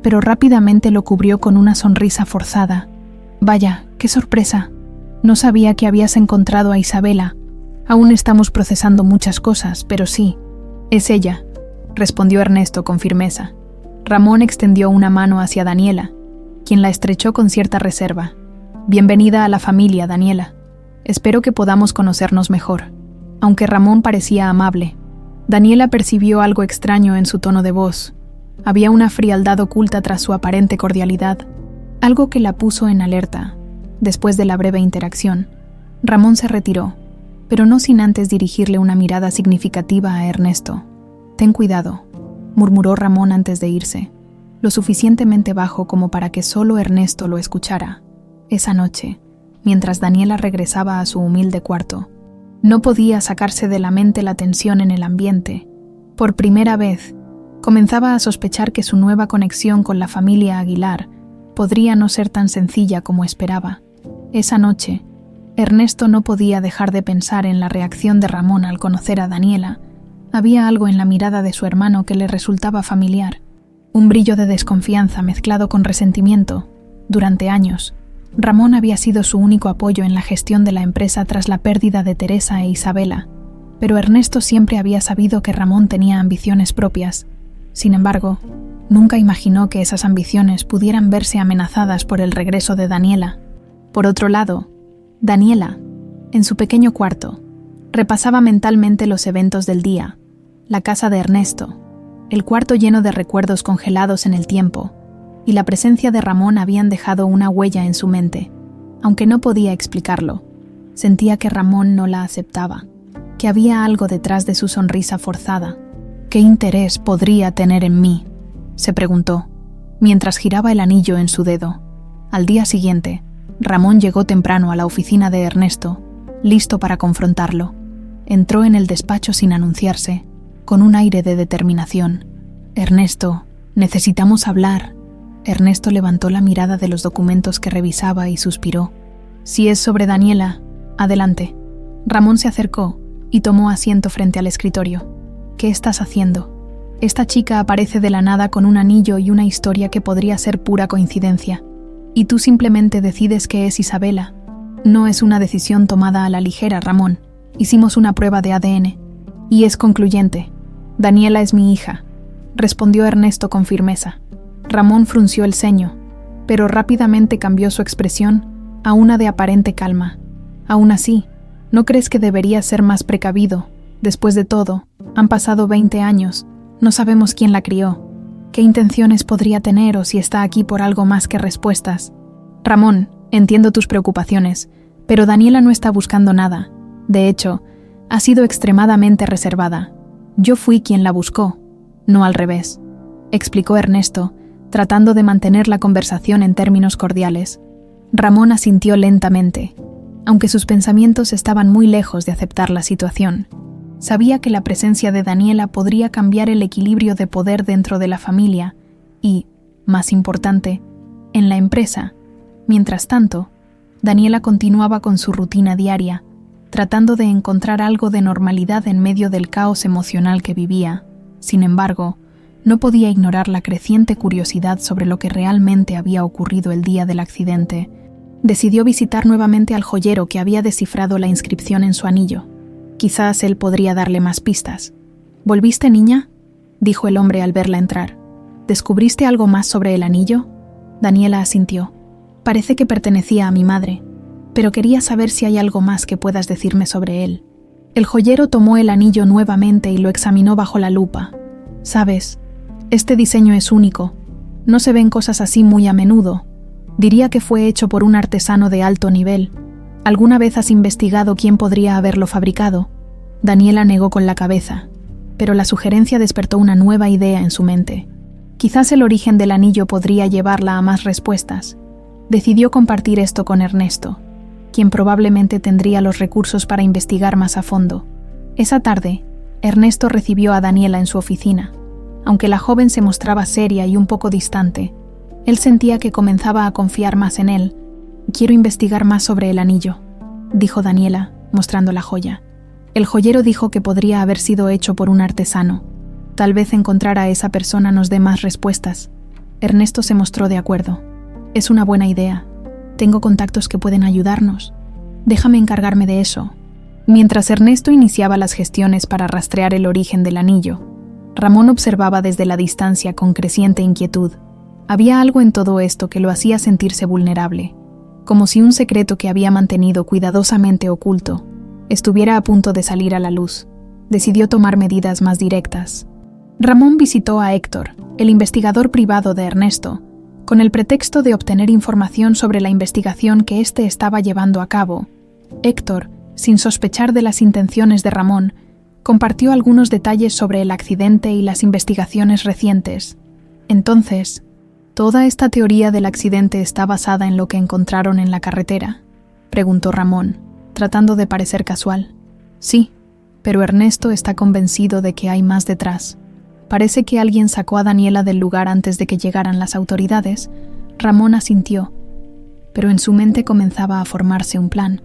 pero rápidamente lo cubrió con una sonrisa forzada. «Vaya, qué sorpresa. No sabía que habías encontrado a Isabela. Aún estamos procesando muchas cosas, pero sí, es ella», respondió Ernesto con firmeza. Ramón extendió una mano hacia Daniela, quien la estrechó con cierta reserva. «Bienvenida a la familia, Daniela. Espero que podamos conocernos mejor». Aunque Ramón parecía amable, Daniela percibió algo extraño en su tono de voz. Había una frialdad oculta tras su aparente cordialidad, algo que la puso en alerta. Después de la breve interacción, Ramón se retiró, pero no sin antes dirigirle una mirada significativa a Ernesto. «Ten cuidado», murmuró Ramón antes de irse, lo suficientemente bajo como para que solo Ernesto lo escuchara. Esa noche, mientras Daniela regresaba a su humilde cuarto, no podía sacarse de la mente la tensión en el ambiente. Por primera vez, comenzaba a sospechar que su nueva conexión con la familia Aguilar podría no ser tan sencilla como esperaba. Esa noche, Ernesto no podía dejar de pensar en la reacción de Ramón al conocer a Daniela. Había algo en la mirada de su hermano que le resultaba familiar, un brillo de desconfianza mezclado con resentimiento. Durante años, Ramón había sido su único apoyo en la gestión de la empresa tras la pérdida de Teresa e Isabela, pero Ernesto siempre había sabido que Ramón tenía ambiciones propias. Sin embargo, nunca imaginó que esas ambiciones pudieran verse amenazadas por el regreso de Daniela. Por otro lado, Daniela, en su pequeño cuarto, repasaba mentalmente los eventos del día, la casa de Ernesto, el cuarto lleno de recuerdos congelados en el tiempo, y la presencia de Ramón habían dejado una huella en su mente. Aunque no podía explicarlo, sentía que Ramón no la aceptaba, que había algo detrás de su sonrisa forzada. «¿Qué interés podría tener en mí?», se preguntó. mientras giraba el anillo en su dedo. Al día siguiente, Ramón llegó temprano a la oficina de Ernesto, listo para confrontarlo. Entró en el despacho sin anunciarse, con un aire de determinación. «Ernesto, necesitamos hablar». Ernesto levantó la mirada de los documentos que revisaba y suspiró. «Si es sobre Daniela, adelante». Ramón se acercó y tomó asiento frente al escritorio. «¿Qué estás haciendo? Esta chica aparece de la nada con un anillo y una historia que podría ser pura coincidencia. Y tú simplemente decides que es Isabela. No es una decisión tomada a la ligera, Ramón. Hicimos una prueba de ADN. Y es concluyente. Daniela es mi hija», respondió Ernesto con firmeza. Ramón frunció el ceño, pero rápidamente cambió su expresión a una de aparente calma. «Aún así, ¿no crees que deberías ser más precavido? Después de todo, han pasado 20 años. No sabemos quién la crió. ¿Qué intenciones podría tener o si está aquí por algo más que respuestas? Ramón, entiendo tus preocupaciones, pero Daniela no está buscando nada. De hecho, ha sido extremadamente reservada. Yo fui quien la buscó, no al revés», explicó Ernesto, tratando de mantener la conversación en términos cordiales. Ramón asintió lentamente, aunque sus pensamientos estaban muy lejos de aceptar la situación. Sabía que la presencia de Daniela podría cambiar el equilibrio de poder dentro de la familia y, más importante, en la empresa. Mientras tanto, Daniela continuaba con su rutina diaria, tratando de encontrar algo de normalidad en medio del caos emocional que vivía. Sin embargo, no podía ignorar la creciente curiosidad sobre lo que realmente había ocurrido el día del accidente. Decidió visitar nuevamente al joyero que había descifrado la inscripción en su anillo. Quizás él podría darle más pistas. «¿Volviste, niña?», dijo el hombre al verla entrar. «¿Descubriste algo más sobre el anillo?». Daniela asintió. «Parece que pertenecía a mi madre, pero quería saber si hay algo más que puedas decirme sobre él». El joyero tomó el anillo nuevamente y lo examinó bajo la lupa. «Sabes, este diseño es único. No se ven cosas así muy a menudo. Diría que fue hecho por un artesano de alto nivel. ¿Alguna vez has investigado quién podría haberlo fabricado?». Daniela negó con la cabeza, pero la sugerencia despertó una nueva idea en su mente. Quizás el origen del anillo podría llevarla a más respuestas. Decidió compartir esto con Ernesto, quien probablemente tendría los recursos para investigar más a fondo. Esa tarde, Ernesto recibió a Daniela en su oficina. Aunque la joven se mostraba seria y un poco distante, él sentía que comenzaba a confiar más en él. «Quiero investigar más sobre el anillo», dijo Daniela, mostrando la joya. El joyero dijo que podría haber sido hecho por un artesano. Tal vez encontrar a esa persona nos dé más respuestas. Ernesto se mostró de acuerdo. «Es una buena idea. Tengo contactos que pueden ayudarnos. Déjame encargarme de eso». Mientras Ernesto iniciaba las gestiones para rastrear el origen del anillo, Ramón observaba desde la distancia con creciente inquietud. Había algo en todo esto que lo hacía sentirse vulnerable, como si un secreto que había mantenido cuidadosamente oculto estuviera a punto de salir a la luz. Decidió tomar medidas más directas. Ramón visitó a Héctor, el investigador privado de Ernesto, con el pretexto de obtener información sobre la investigación que éste estaba llevando a cabo. Héctor, sin sospechar de las intenciones de Ramón, compartió algunos detalles sobre el accidente y las investigaciones recientes. Entonces, ¿toda esta teoría del accidente está basada en lo que encontraron en la carretera?, preguntó Ramón, tratando de parecer casual. Sí, pero Ernesto está convencido de que hay más detrás. Parece que alguien sacó a Daniela del lugar antes de que llegaran las autoridades. Ramón asintió, pero en su mente comenzaba a formarse un plan.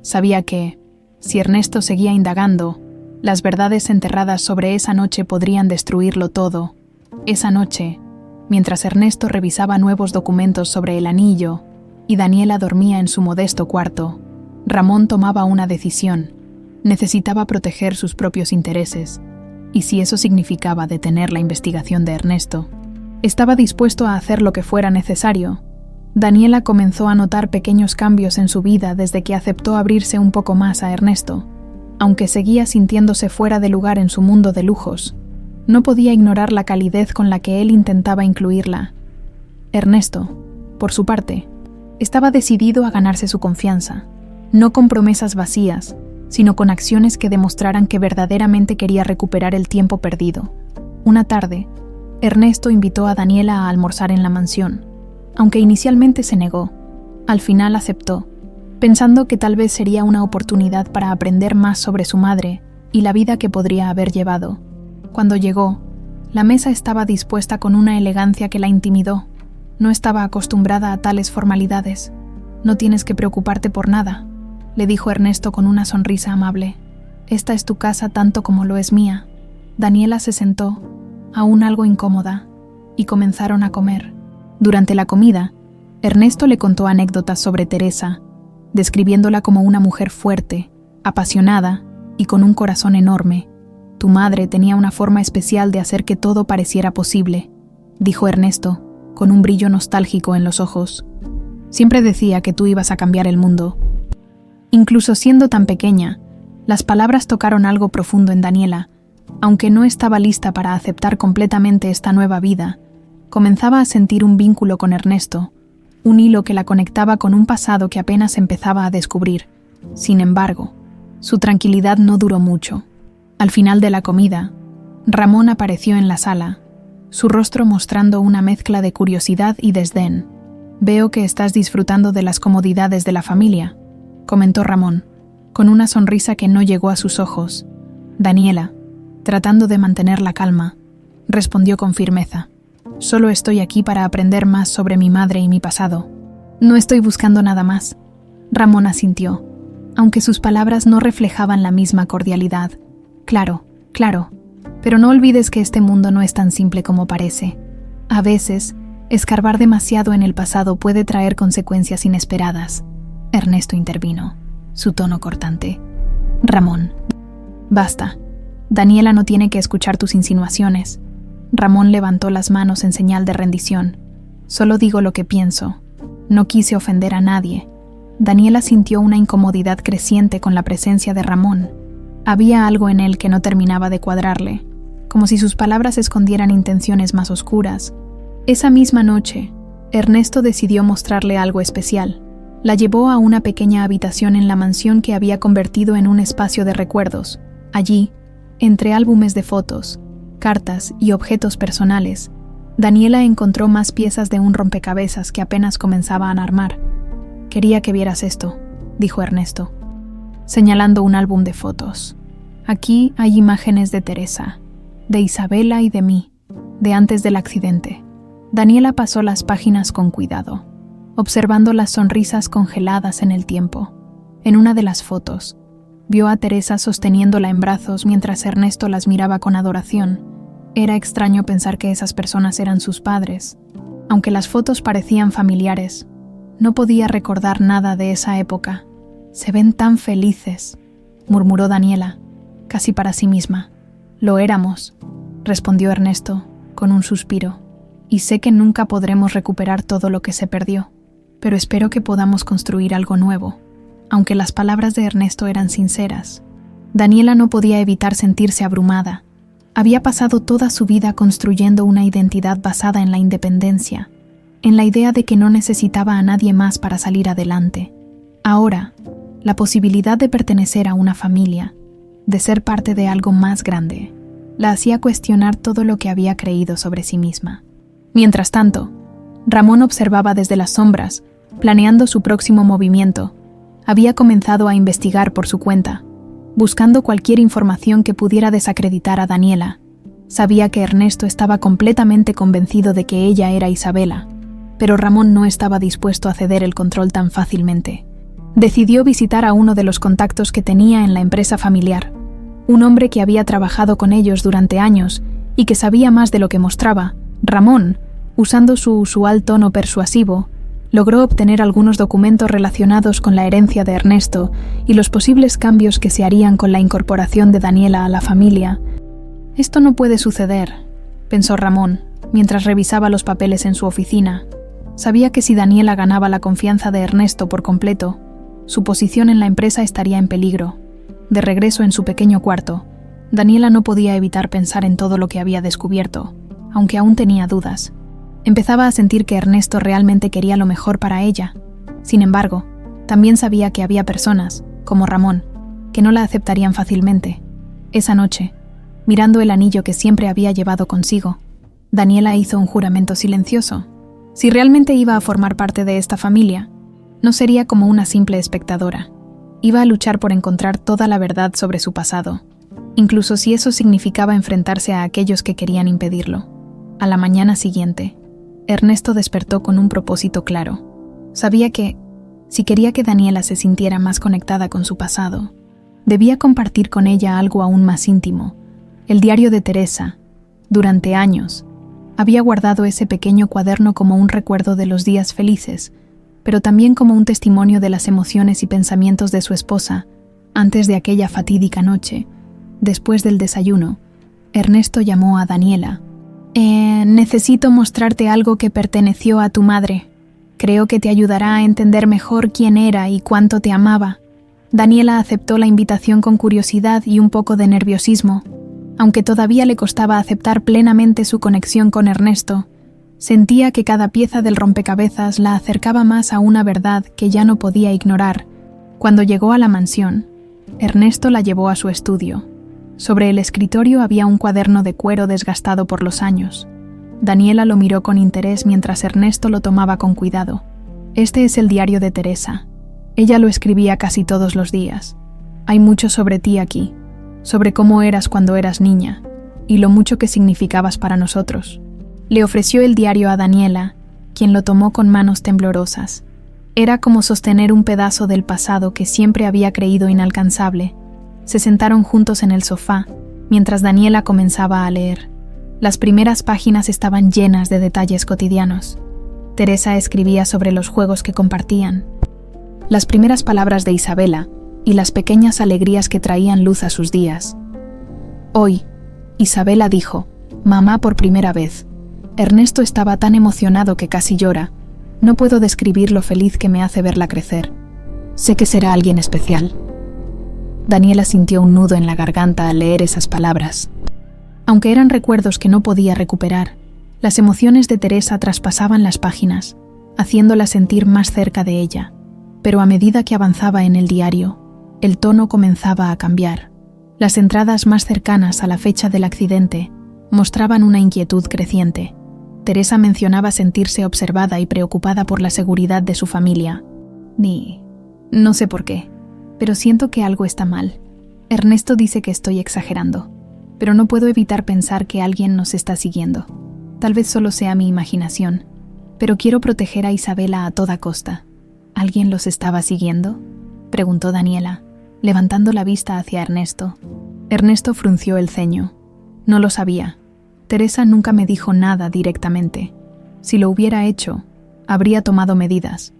Sabía que, si Ernesto seguía indagando, las verdades enterradas sobre esa noche podrían destruirlo todo. Esa noche, mientras Ernesto revisaba nuevos documentos sobre el anillo y Daniela dormía en su modesto cuarto, Ramón tomaba una decisión. Necesitaba proteger sus propios intereses, y si eso significaba detener la investigación de Ernesto, estaba dispuesto a hacer lo que fuera necesario. Daniela comenzó a notar pequeños cambios en su vida desde que aceptó abrirse un poco más a Ernesto. Aunque seguía sintiéndose fuera de lugar en su mundo de lujos, no podía ignorar la calidez con la que él intentaba incluirla. Ernesto, por su parte, estaba decidido a ganarse su confianza, no con promesas vacías, sino con acciones que demostraran que verdaderamente quería recuperar el tiempo perdido. Una tarde, Ernesto invitó a Daniela a almorzar en la mansión. Aunque inicialmente se negó, al final aceptó, pensando que tal vez sería una oportunidad para aprender más sobre su madre y la vida que podría haber llevado. Cuando llegó, la mesa estaba dispuesta con una elegancia que la intimidó. No estaba acostumbrada a tales formalidades. «No tienes que preocuparte por nada», le dijo Ernesto con una sonrisa amable. «Esta es tu casa tanto como lo es mía». Daniela se sentó, aún algo incómoda, y comenzaron a comer. Durante la comida, Ernesto le contó anécdotas sobre Teresa, describiéndola como una mujer fuerte, apasionada y con un corazón enorme. «Tu madre tenía una forma especial de hacer que todo pareciera posible», dijo Ernesto, con un brillo nostálgico en los ojos. «Siempre decía que tú ibas a cambiar el mundo». Incluso siendo tan pequeña, las palabras tocaron algo profundo en Daniela. Aunque no estaba lista para aceptar completamente esta nueva vida, comenzaba a sentir un vínculo con Ernesto, un hilo que la conectaba con un pasado que apenas empezaba a descubrir. Sin embargo, su tranquilidad no duró mucho. Al final de la comida, Ramón apareció en la sala, su rostro mostrando una mezcla de curiosidad y desdén. «Veo que estás disfrutando de las comodidades de la familia», comentó Ramón, con una sonrisa que no llegó a sus ojos. Daniela, tratando de mantener la calma, respondió con firmeza: «Solo estoy aquí para aprender más sobre mi madre y mi pasado. No estoy buscando nada más». Ramón asintió, aunque sus palabras no reflejaban la misma cordialidad. «Claro, pero no olvides que este mundo no es tan simple como parece. A veces, escarbar demasiado en el pasado puede traer consecuencias inesperadas». Ernesto intervino, su tono cortante. «Ramón, basta. Daniela no tiene que escuchar tus insinuaciones». Ramón levantó las manos en señal de rendición. «Solo digo lo que pienso. No quise ofender a nadie». Daniela sintió una incomodidad creciente con la presencia de Ramón. Había algo en él que no terminaba de cuadrarle, como si sus palabras escondieran intenciones más oscuras. Esa misma noche, Ernesto decidió mostrarle algo especial. La llevó a una pequeña habitación en la mansión que había convertido en un espacio de recuerdos. Allí, entre álbumes de fotos, cartas y objetos personales, Daniela encontró más piezas de un rompecabezas que apenas comenzaban a armar. «Quería que vieras esto», dijo Ernesto, señalando un álbum de fotos. «Aquí hay imágenes de Teresa, de Isabela y de mí, de antes del accidente». Daniela pasó las páginas con cuidado, observando las sonrisas congeladas en el tiempo. En una de las fotos, vio a Teresa sosteniéndola en brazos mientras Ernesto las miraba con adoración. Era extraño pensar que esas personas eran sus padres. Aunque las fotos parecían familiares, no podía recordar nada de esa época. «Se ven tan felices», murmuró Daniela, casi para sí misma. «Lo éramos», respondió Ernesto, con un suspiro. «Y sé que nunca podremos recuperar todo lo que se perdió, pero espero que podamos construir algo nuevo». Aunque las palabras de Ernesto eran sinceras, Daniela no podía evitar sentirse abrumada. Había pasado toda su vida construyendo una identidad basada en la independencia, en la idea de que no necesitaba a nadie más para salir adelante. Ahora, la posibilidad de pertenecer a una familia, de ser parte de algo más grande, la hacía cuestionar todo lo que había creído sobre sí misma. Mientras tanto, Ramón observaba desde las sombras, planeando su próximo movimiento. Había comenzado a investigar por su cuenta, buscando cualquier información que pudiera desacreditar a Daniela. Sabía que Ernesto estaba completamente convencido de que ella era Isabela, pero Ramón no estaba dispuesto a ceder el control tan fácilmente. Decidió visitar a uno de los contactos que tenía en la empresa familiar, un hombre que había trabajado con ellos durante años y que sabía más de lo que mostraba. Ramón, usando su usual tono persuasivo, logró obtener algunos documentos relacionados con la herencia de Ernesto y los posibles cambios que se harían con la incorporación de Daniela a la familia. «Esto no puede suceder», pensó Ramón, mientras revisaba los papeles en su oficina. Sabía que si Daniela ganaba la confianza de Ernesto por completo, su posición en la empresa estaría en peligro. De regreso en su pequeño cuarto, Daniela no podía evitar pensar en todo lo que había descubierto, aunque aún tenía dudas. Empezaba a sentir que Ernesto realmente quería lo mejor para ella. Sin embargo, también sabía que había personas, como Ramón, que no la aceptarían fácilmente. Esa noche, mirando el anillo que siempre había llevado consigo, Daniela hizo un juramento silencioso. Si realmente iba a formar parte de esta familia, no sería como una simple espectadora. Iba a luchar por encontrar toda la verdad sobre su pasado, incluso si eso significaba enfrentarse a aquellos que querían impedirlo. A la mañana siguiente, Ernesto despertó con un propósito claro. Sabía que, si quería que Daniela se sintiera más conectada con su pasado, debía compartir con ella algo aún más íntimo. El diario de Teresa, durante años, había guardado ese pequeño cuaderno como un recuerdo de los días felices, pero también como un testimonio de las emociones y pensamientos de su esposa antes de aquella fatídica noche. Después del desayuno, Ernesto llamó a Daniela. Necesito mostrarte algo que perteneció a tu madre. Creo que te ayudará a entender mejor quién era y cuánto te amaba. Daniela aceptó la invitación con curiosidad y un poco de nerviosismo. Aunque todavía le costaba aceptar plenamente su conexión con Ernesto, sentía que cada pieza del rompecabezas la acercaba más a una verdad que ya no podía ignorar. Cuando llegó a la mansión, Ernesto la llevó a su estudio. Sobre el escritorio había un cuaderno de cuero desgastado por los años. Daniela lo miró con interés mientras Ernesto lo tomaba con cuidado. Este es el diario de Teresa. Ella lo escribía casi todos los días. Hay mucho sobre ti aquí, sobre cómo eras cuando eras niña, y lo mucho que significabas para nosotros. Le ofreció el diario a Daniela, quien lo tomó con manos temblorosas. Era como sostener un pedazo del pasado que siempre había creído inalcanzable. Se sentaron juntos en el sofá, mientras Daniela comenzaba a leer. Las primeras páginas estaban llenas de detalles cotidianos. Teresa escribía sobre los juegos que compartían, las primeras palabras de Isabela y las pequeñas alegrías que traían luz a sus días. Hoy, Isabela dijo, «Mamá por primera vez». Ernesto estaba tan emocionado que casi llora. No puedo describir lo feliz que me hace verla crecer. Sé que será alguien especial. Daniela sintió un nudo en la garganta al leer esas palabras. Aunque eran recuerdos que no podía recuperar, las emociones de Teresa traspasaban las páginas, haciéndola sentir más cerca de ella. Pero a medida que avanzaba en el diario, el tono comenzaba a cambiar. Las entradas más cercanas a la fecha del accidente mostraban una inquietud creciente. Teresa mencionaba sentirse observada y preocupada por la seguridad de su familia. No sé por qué, pero siento que algo está mal. Ernesto dice que estoy exagerando, pero no puedo evitar pensar que alguien nos está siguiendo. Tal vez solo sea mi imaginación, pero quiero proteger a Isabela a toda costa. ¿Alguien los estaba siguiendo?, preguntó Daniela, levantando la vista hacia Ernesto. Ernesto frunció el ceño. No lo sabía. Teresa nunca me dijo nada directamente. Si lo hubiera hecho, habría tomado medidas.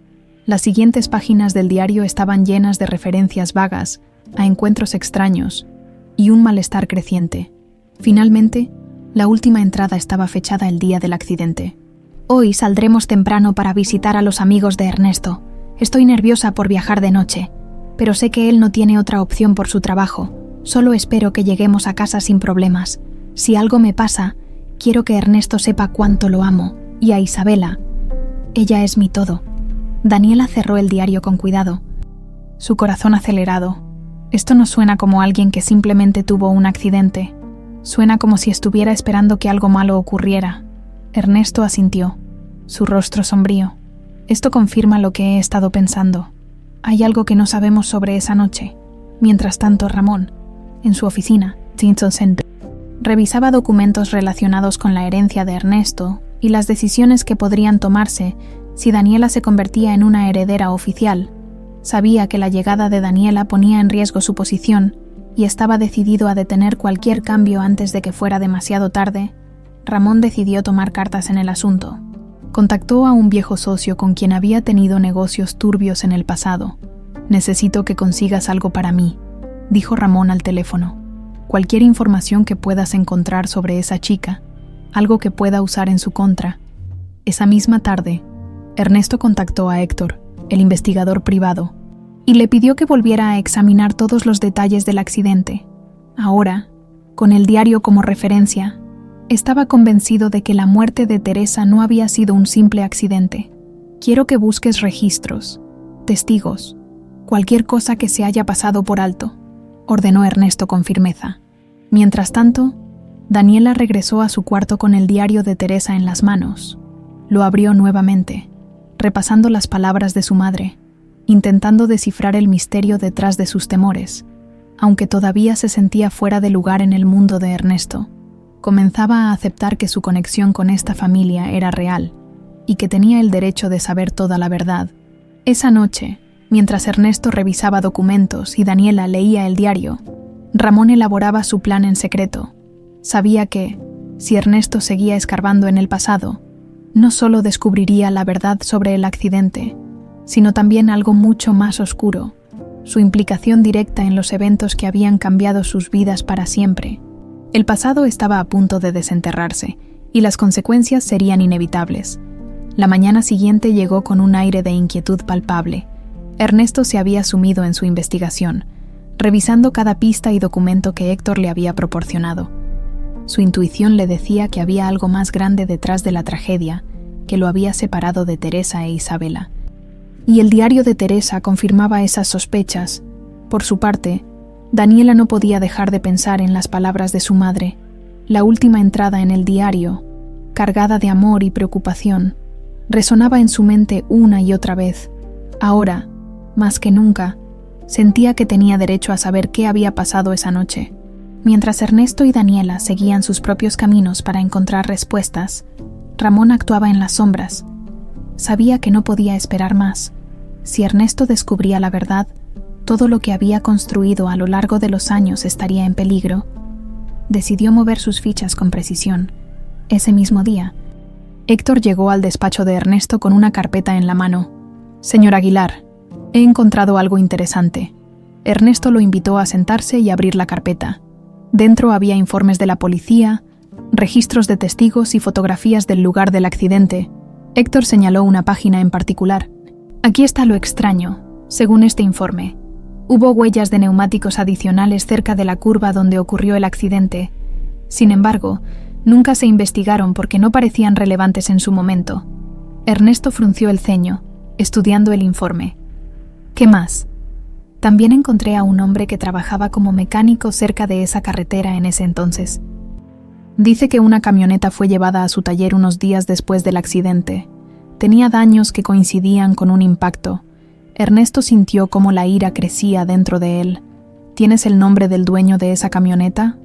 Las siguientes páginas del diario estaban llenas de referencias vagas a encuentros extraños y un malestar creciente. Finalmente, la última entrada estaba fechada el día del accidente. Hoy saldremos temprano para visitar a los amigos de Ernesto. Estoy nerviosa por viajar de noche, pero sé que él no tiene otra opción por su trabajo. Solo espero que lleguemos a casa sin problemas. Si algo me pasa, quiero que Ernesto sepa cuánto lo amo, y a Isabela. Ella es mi todo. Daniela cerró el diario con cuidado, su corazón acelerado. Esto no suena como alguien que simplemente tuvo un accidente. Suena como si estuviera esperando que algo malo ocurriera. Ernesto asintió, su rostro sombrío. Esto confirma lo que he estado pensando. Hay algo que no sabemos sobre esa noche. Mientras tanto, Ramón, en su oficina, revisaba documentos relacionados con la herencia de Ernesto y las decisiones que podrían tomarse si Daniela se convertía en una heredera oficial. Sabía que la llegada de Daniela ponía en riesgo su posición y estaba decidido a detener cualquier cambio antes de que fuera demasiado tarde. Ramón decidió tomar cartas en el asunto. Contactó a un viejo socio con quien había tenido negocios turbios en el pasado. «Necesito que consigas algo para mí», dijo Ramón al teléfono. «Cualquier información que puedas encontrar sobre esa chica, algo que pueda usar en su contra». Esa misma tarde, Ernesto contactó a Héctor, el investigador privado, y le pidió que volviera a examinar todos los detalles del accidente. Ahora, con el diario como referencia, estaba convencido de que la muerte de Teresa no había sido un simple accidente. «Quiero que busques registros, testigos, cualquier cosa que se haya pasado por alto», ordenó Ernesto con firmeza. Mientras tanto, Daniela regresó a su cuarto con el diario de Teresa en las manos. Lo abrió nuevamente, repasando las palabras de su madre, intentando descifrar el misterio detrás de sus temores. Aunque todavía se sentía fuera de lugar en el mundo de Ernesto, comenzaba a aceptar que su conexión con esta familia era real y que tenía el derecho de saber toda la verdad. Esa noche, mientras Ernesto revisaba documentos y Daniela leía el diario, Ramón elaboraba su plan en secreto. Sabía que, si Ernesto seguía escarbando en el pasado, no solo descubriría la verdad sobre el accidente, sino también algo mucho más oscuro, su implicación directa en los eventos que habían cambiado sus vidas para siempre. El pasado estaba a punto de desenterrarse, y las consecuencias serían inevitables. La mañana siguiente llegó con un aire de inquietud palpable. Ernesto se había sumido en su investigación, revisando cada pista y documento que Héctor le había proporcionado. Su intuición le decía que había algo más grande detrás de la tragedia que lo había separado de Teresa e Isabela. Y el diario de Teresa confirmaba esas sospechas. Por su parte, Daniela no podía dejar de pensar en las palabras de su madre. La última entrada en el diario, cargada de amor y preocupación, resonaba en su mente una y otra vez. Ahora, más que nunca, sentía que tenía derecho a saber qué había pasado esa noche. Mientras Ernesto y Daniela seguían sus propios caminos para encontrar respuestas, Ramón actuaba en las sombras. Sabía que no podía esperar más. Si Ernesto descubría la verdad, todo lo que había construido a lo largo de los años estaría en peligro. Decidió mover sus fichas con precisión. Ese mismo día, Héctor llegó al despacho de Ernesto con una carpeta en la mano. «Señor Aguilar, he encontrado algo interesante». Ernesto lo invitó a sentarse y abrir la carpeta. Dentro había informes de la policía, registros de testigos y fotografías del lugar del accidente. Héctor señaló una página en particular. «Aquí está lo extraño. Según este informe, hubo huellas de neumáticos adicionales cerca de la curva donde ocurrió el accidente. Sin embargo, nunca se investigaron porque no parecían relevantes en su momento». Ernesto frunció el ceño, estudiando el informe. «¿Qué más?» «También encontré a un hombre que trabajaba como mecánico cerca de esa carretera en ese entonces. Dice que una camioneta fue llevada a su taller unos días después del accidente. Tenía daños que coincidían con un impacto». Ernesto sintió cómo la ira crecía dentro de él. «¿Tienes el nombre del dueño de esa camioneta?»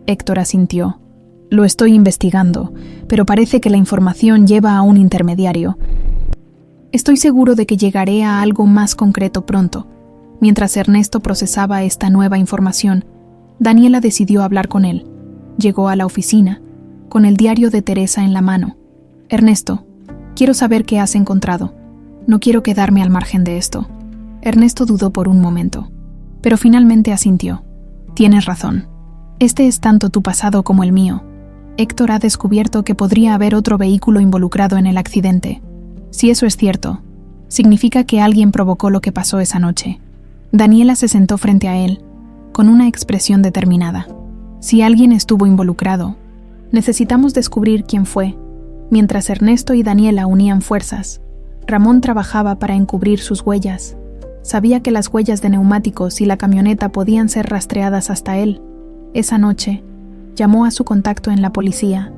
Héctor asintió. «Lo estoy investigando, pero parece que la información lleva a un intermediario. Estoy seguro de que llegaré a algo más concreto pronto». Mientras Ernesto procesaba esta nueva información, Daniela decidió hablar con él. Llegó a la oficina, con el diario de Teresa en la mano. «Ernesto, quiero saber qué has encontrado. No quiero quedarme al margen de esto». Ernesto dudó por un momento, pero finalmente asintió. «Tienes razón. Este es tanto tu pasado como el mío. Héctor ha descubierto que podría haber otro vehículo involucrado en el accidente. Si eso es cierto, significa que alguien provocó lo que pasó esa noche». Daniela se sentó frente a él, con una expresión determinada. «Si alguien estuvo involucrado, necesitamos descubrir quién fue». Mientras Ernesto y Daniela unían fuerzas, Ramón trabajaba para encubrir sus huellas. Sabía que las huellas de neumáticos y la camioneta podían ser rastreadas hasta él. Esa noche, llamó a su contacto en la policía,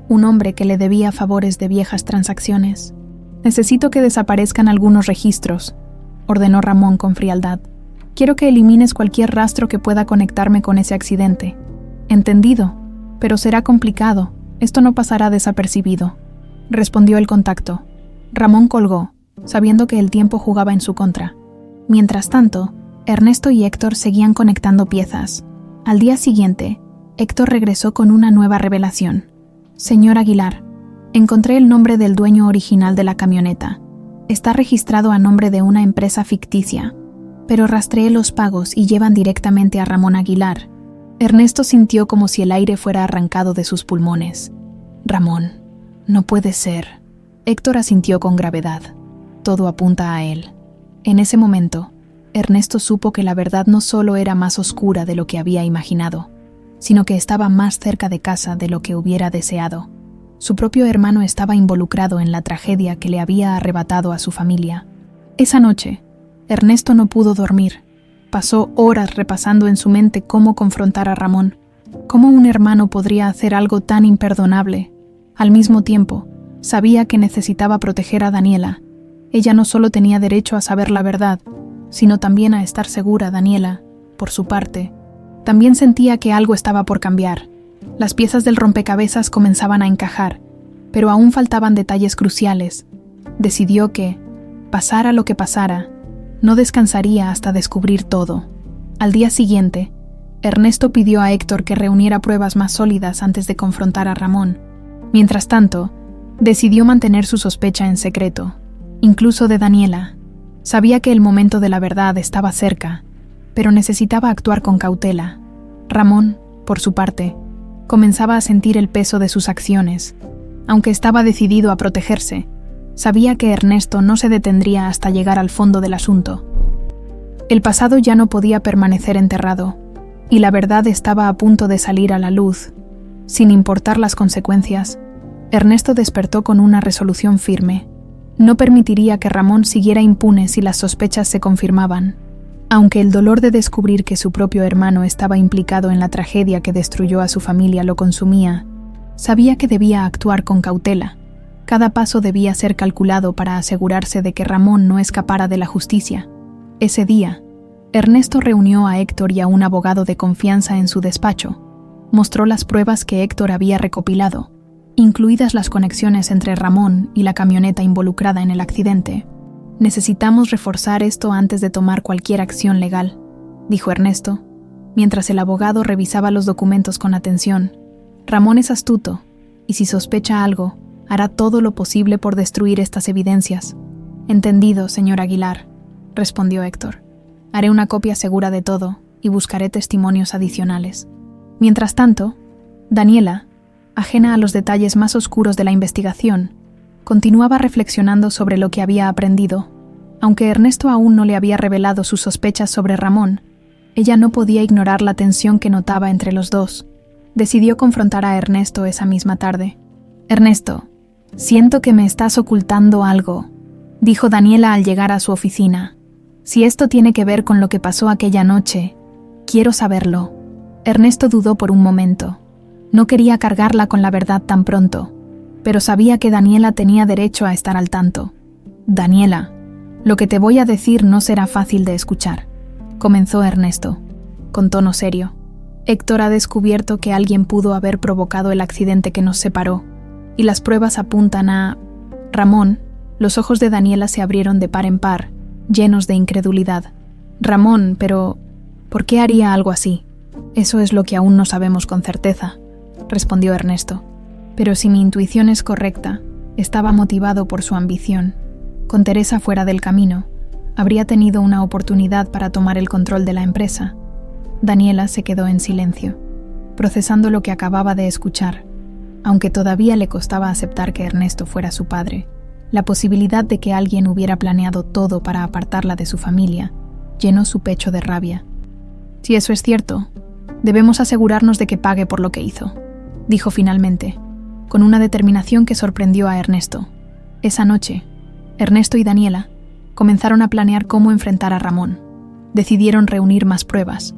un hombre que le debía favores de viejas transacciones. «Necesito que desaparezcan algunos registros», ordenó Ramón con frialdad. «Quiero que elimines cualquier rastro que pueda conectarme con ese accidente». «Entendido, pero será complicado. Esto no pasará desapercibido», respondió el contacto. Ramón colgó, sabiendo que el tiempo jugaba en su contra. Mientras tanto, Ernesto y Héctor seguían conectando piezas. Al día siguiente, Héctor regresó con una nueva revelación. «Señor Aguilar, encontré el nombre del dueño original de la camioneta. Está registrado a nombre de una empresa ficticia, pero rastreé los pagos y llevan directamente a Ramón Aguilar». Ernesto sintió como si el aire fuera arrancado de sus pulmones. «Ramón, no puede ser». Héctor asintió con gravedad. «Todo apunta a él». En ese momento, Ernesto supo que la verdad no solo era más oscura de lo que había imaginado, sino que estaba más cerca de casa de lo que hubiera deseado. Su propio hermano estaba involucrado en la tragedia que le había arrebatado a su familia. Esa noche, Ernesto no pudo dormir. Pasó horas repasando en su mente cómo confrontar a Ramón. ¿Cómo un hermano podría hacer algo tan imperdonable? Al mismo tiempo, sabía que necesitaba proteger a Daniela. Ella no solo tenía derecho a saber la verdad, sino también a estar segura. Daniela, por su parte, también sentía que algo estaba por cambiar. Las piezas del rompecabezas comenzaban a encajar, pero aún faltaban detalles cruciales. Decidió que, pasara lo que pasara, no descansaría hasta descubrir todo. Al día siguiente, Ernesto pidió a Héctor que reuniera pruebas más sólidas antes de confrontar a Ramón. Mientras tanto, decidió mantener su sospecha en secreto, incluso de Daniela. Sabía que el momento de la verdad estaba cerca, pero necesitaba actuar con cautela. Ramón, por su parte, comenzaba a sentir el peso de sus acciones. Aunque estaba decidido a protegerse, sabía que Ernesto no se detendría hasta llegar al fondo del asunto. El pasado ya no podía permanecer enterrado, y la verdad estaba a punto de salir a la luz. Sin importar las consecuencias, Ernesto despertó con una resolución firme. No permitiría que Ramón siguiera impune si las sospechas se confirmaban. Aunque el dolor de descubrir que su propio hermano estaba implicado en la tragedia que destruyó a su familia lo consumía, sabía que debía actuar con cautela. Cada paso debía ser calculado para asegurarse de que Ramón no escapara de la justicia. Ese día, Ernesto reunió a Héctor y a un abogado de confianza en su despacho. Mostró las pruebas que Héctor había recopilado, incluidas las conexiones entre Ramón y la camioneta involucrada en el accidente. «Necesitamos reforzar esto antes de tomar cualquier acción legal», dijo Ernesto, mientras el abogado revisaba los documentos con atención. «Ramón es astuto, y si sospecha algo, hará todo lo posible por destruir estas evidencias». «Entendido, señor Aguilar», respondió Héctor. «Haré una copia segura de todo y buscaré testimonios adicionales». Mientras tanto, Daniela, ajena a los detalles más oscuros de la investigación, continuaba reflexionando sobre lo que había aprendido. Aunque Ernesto aún no le había revelado sus sospechas sobre Ramón, ella no podía ignorar la tensión que notaba entre los dos. Decidió confrontar a Ernesto esa misma tarde. «Ernesto, siento que me estás ocultando algo», dijo Daniela al llegar a su oficina. «Si esto tiene que ver con lo que pasó aquella noche, quiero saberlo». Ernesto dudó por un momento. No quería cargarla con la verdad tan pronto, pero sabía que Daniela tenía derecho a estar al tanto. «Daniela, lo que te voy a decir no será fácil de escuchar», comenzó Ernesto, con tono serio. «Héctor ha descubierto que alguien pudo haber provocado el accidente que nos separó, y las pruebas apuntan a...» «Ramón», los ojos de Daniela se abrieron de par en par, llenos de incredulidad. «Ramón, pero... ¿por qué haría algo así?» «Eso es lo que aún no sabemos con certeza», respondió Ernesto. «Pero si mi intuición es correcta, estaba motivado por su ambición. Con Teresa fuera del camino, habría tenido una oportunidad para tomar el control de la empresa». Daniela se quedó en silencio, procesando lo que acababa de escuchar. Aunque todavía le costaba aceptar que Ernesto fuera su padre, la posibilidad de que alguien hubiera planeado todo para apartarla de su familia llenó su pecho de rabia. «Si eso es cierto, debemos asegurarnos de que pague por lo que hizo», dijo finalmente, con una determinación que sorprendió a Ernesto. Esa noche, Ernesto y Daniela comenzaron a planear cómo enfrentar a Ramón. Decidieron reunir más pruebas,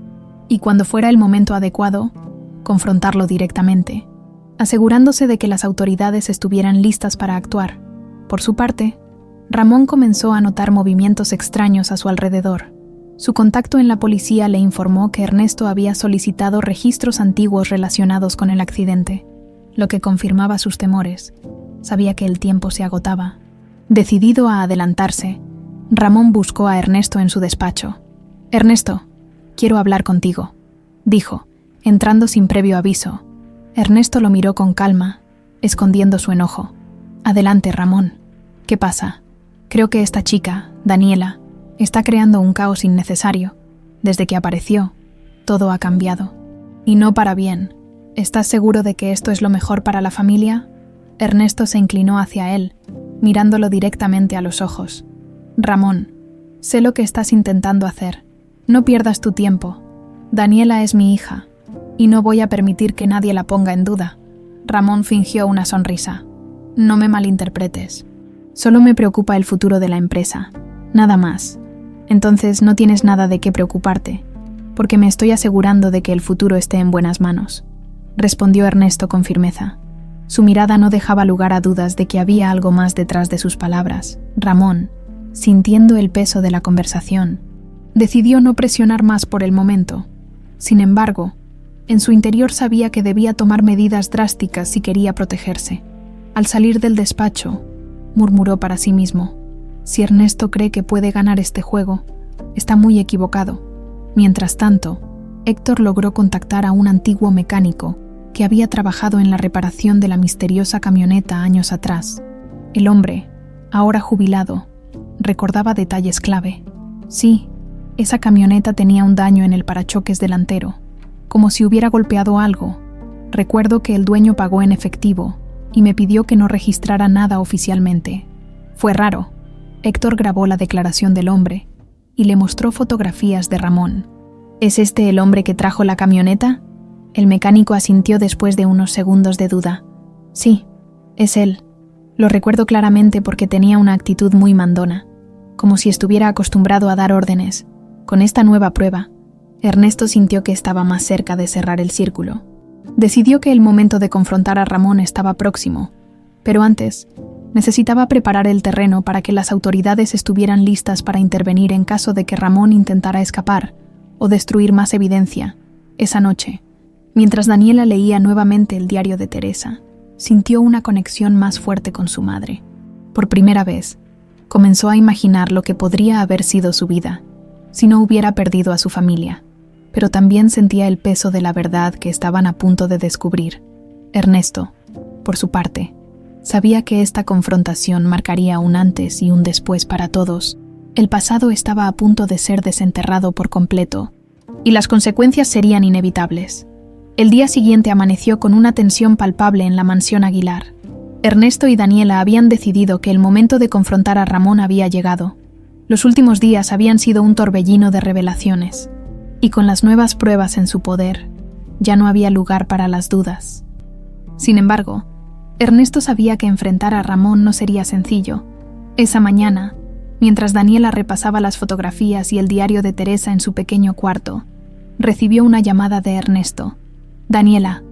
y cuando fuera el momento adecuado, confrontarlo directamente, asegurándose de que las autoridades estuvieran listas para actuar. Por su parte, Ramón comenzó a notar movimientos extraños a su alrededor. Su contacto en la policía le informó que Ernesto había solicitado registros antiguos relacionados con el accidente, lo que confirmaba sus temores. Sabía que el tiempo se agotaba. Decidido a adelantarse, Ramón buscó a Ernesto en su despacho. «Ernesto, quiero hablar contigo», dijo, entrando sin previo aviso. Ernesto lo miró con calma, escondiendo su enojo. «Adelante, Ramón. ¿Qué pasa? Creo que esta chica, Daniela, está creando un caos innecesario. Desde que apareció, todo ha cambiado. Y no para bien. ¿Estás seguro de que esto es lo mejor para la familia?» Ernesto se inclinó hacia él, mirándolo directamente a los ojos. «Ramón, sé lo que estás intentando hacer. No pierdas tu tiempo. Daniela es mi hija, y no voy a permitir que nadie la ponga en duda». Ramón fingió una sonrisa. «No me malinterpretes. Solo me preocupa el futuro de la empresa. Nada más. Entonces no tienes nada de qué preocuparte. porque me estoy asegurando de que el futuro esté en buenas manos, respondió Ernesto con firmeza. Su mirada no dejaba lugar a dudas de que había algo más detrás de sus palabras. Ramón, sintiendo el peso de la conversación, decidió no presionar más por el momento. Sin embargo, en su interior sabía que debía tomar medidas drásticas si quería protegerse. Al salir del despacho, murmuró para sí mismo: si Ernesto cree que puede ganar este juego, está muy equivocado. Mientras tanto, Héctor logró contactar a un antiguo mecánico que había trabajado en la reparación de la misteriosa camioneta años atrás. El hombre, ahora jubilado, recordaba detalles clave. Sí, esa camioneta tenía un daño en el parachoques delantero, como si hubiera golpeado algo. Recuerdo que el dueño pagó en efectivo y me pidió que no registrara nada oficialmente. Fue raro. Héctor grabó la declaración del hombre y le mostró fotografías de Ramón. ¿Es este el hombre que trajo la camioneta? El mecánico asintió después de unos segundos de duda. Sí, es él. Lo recuerdo claramente porque tenía una actitud muy mandona, como si estuviera acostumbrado a dar órdenes. Con esta nueva prueba, Ernesto sintió que estaba más cerca de cerrar el círculo. Decidió que el momento de confrontar a Ramón estaba próximo, pero antes necesitaba preparar el terreno para que las autoridades estuvieran listas para intervenir en caso de que Ramón intentara escapar o destruir más evidencia. Esa noche, mientras Daniela leía nuevamente el diario de Teresa, sintió una conexión más fuerte con su madre. Por primera vez, comenzó a imaginar lo que podría haber sido su vida si no hubiera perdido a su familia, pero también sentía el peso de la verdad que estaban a punto de descubrir. Ernesto, por su parte, sabía que esta confrontación marcaría un antes y un después para todos. El pasado estaba a punto de ser desenterrado por completo, y las consecuencias serían inevitables. El día siguiente amaneció con una tensión palpable en la mansión Aguilar. Ernesto y Daniela habían decidido que el momento de confrontar a Ramón había llegado. Los últimos días habían sido un torbellino de revelaciones, y con las nuevas pruebas en su poder, ya no había lugar para las dudas. Sin embargo, Ernesto sabía que enfrentar a Ramón no sería sencillo. Esa mañana, mientras Daniela repasaba las fotografías y el diario de Teresa en su pequeño cuarto, recibió una llamada de Ernesto. «Daniela,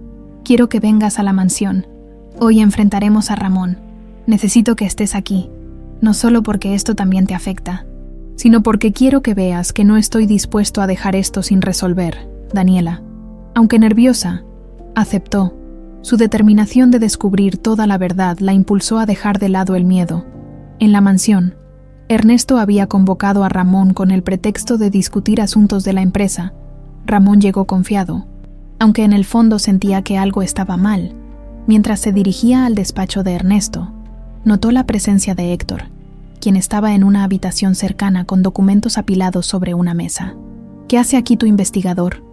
quiero que vengas a la mansión. Hoy enfrentaremos a Ramón. Necesito que estés aquí, no solo porque esto también te afecta, sino porque quiero que veas que no estoy dispuesto a dejar esto sin resolver, Daniela». Aunque nerviosa, aceptó. Su determinación de descubrir toda la verdad la impulsó a dejar de lado el miedo. En la mansión, Ernesto había convocado a Ramón con el pretexto de discutir asuntos de la empresa. Ramón llegó confiado, aunque en el fondo sentía que algo estaba mal. Mientras se dirigía al despacho de Ernesto, notó la presencia de Héctor, quien estaba en una habitación cercana con documentos apilados sobre una mesa. «¿Qué hace aquí tu investigador?»,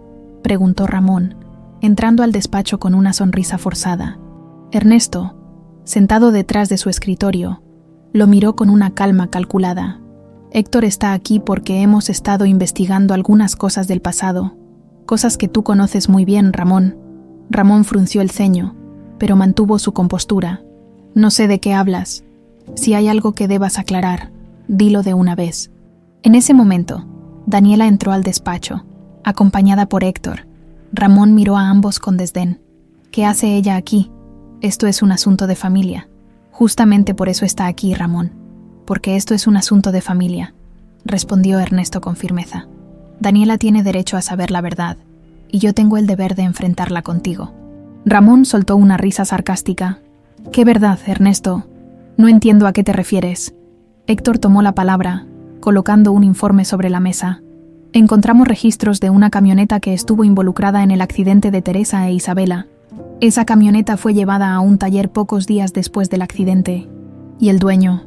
preguntó Ramón, entrando al despacho con una sonrisa forzada. Ernesto, sentado detrás de su escritorio, lo miró con una calma calculada. «Héctor está aquí porque hemos estado investigando algunas cosas del pasado, cosas que tú conoces muy bien, Ramón». Ramón frunció el ceño, pero mantuvo su compostura. «No sé de qué hablas. Si hay algo que debas aclarar, dilo de una vez». En ese momento, Daniela entró al despacho, acompañada por Héctor. Ramón miró a ambos con desdén. «¿Qué hace ella aquí? Esto es un asunto de familia». «Justamente por eso está aquí, Ramón, porque esto es un asunto de familia», respondió Ernesto con firmeza. «Daniela tiene derecho a saber la verdad, y yo tengo el deber de enfrentarla contigo». Ramón soltó una risa sarcástica. «¿Qué verdad, Ernesto? No entiendo a qué te refieres». Héctor tomó la palabra, colocando un informe sobre la mesa. «Encontramos registros de una camioneta que estuvo involucrada en el accidente de Teresa e Isabela. Esa camioneta fue llevada a un taller pocos días después del accidente. Y el dueño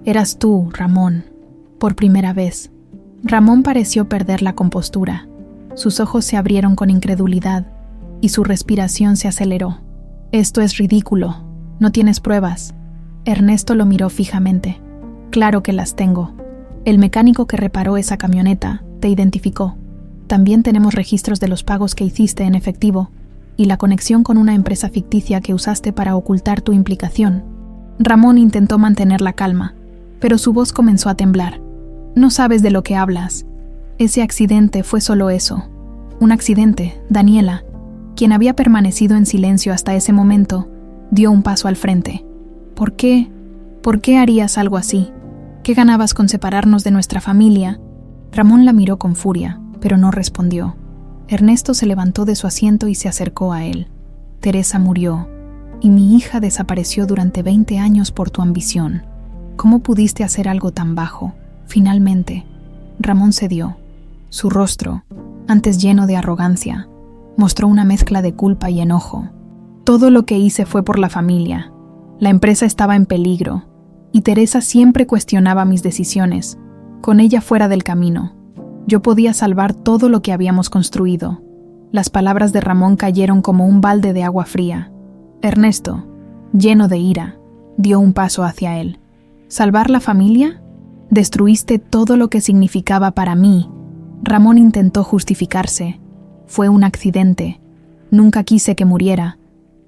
eras tú, Ramón, por primera vez». Ramón pareció perder la compostura. Sus ojos se abrieron con incredulidad y su respiración se aceleró. «Esto es ridículo. ¿No tienes pruebas?» Ernesto lo miró fijamente. «Claro que las tengo. El mecánico que reparó esa camioneta te identificó. También tenemos registros de los pagos que hiciste en efectivo y la conexión con una empresa ficticia que usaste para ocultar tu implicación». Ramón intentó mantener la calma, pero su voz comenzó a temblar. «No sabes de lo que hablas. Ese accidente fue solo eso. Un accidente, Daniela, quien había permanecido en silencio hasta ese momento, dio un paso al frente. ¿Por qué? ¿Por qué harías algo así? ¿Qué ganabas con separarnos de nuestra familia? Ramón la miró con furia, pero no respondió. Ernesto se levantó de su asiento y se acercó a él. Teresa murió, y mi hija desapareció durante 20 años por tu ambición. ¿Cómo pudiste hacer algo tan bajo? Finalmente, Ramón cedió. Su rostro, antes lleno de arrogancia, mostró una mezcla de culpa y enojo. Todo lo que hice fue por la familia. La empresa estaba en peligro, y Teresa siempre cuestionaba mis decisiones, con ella fuera del camino. Yo podía salvar todo lo que habíamos construido. Las palabras de Ramón cayeron como un balde de agua fría. Ernesto, lleno de ira, dio un paso hacia él. ¿Salvar la familia? Destruiste todo lo que significaba para mí. Ramón intentó justificarse. Fue un accidente. Nunca quise que muriera.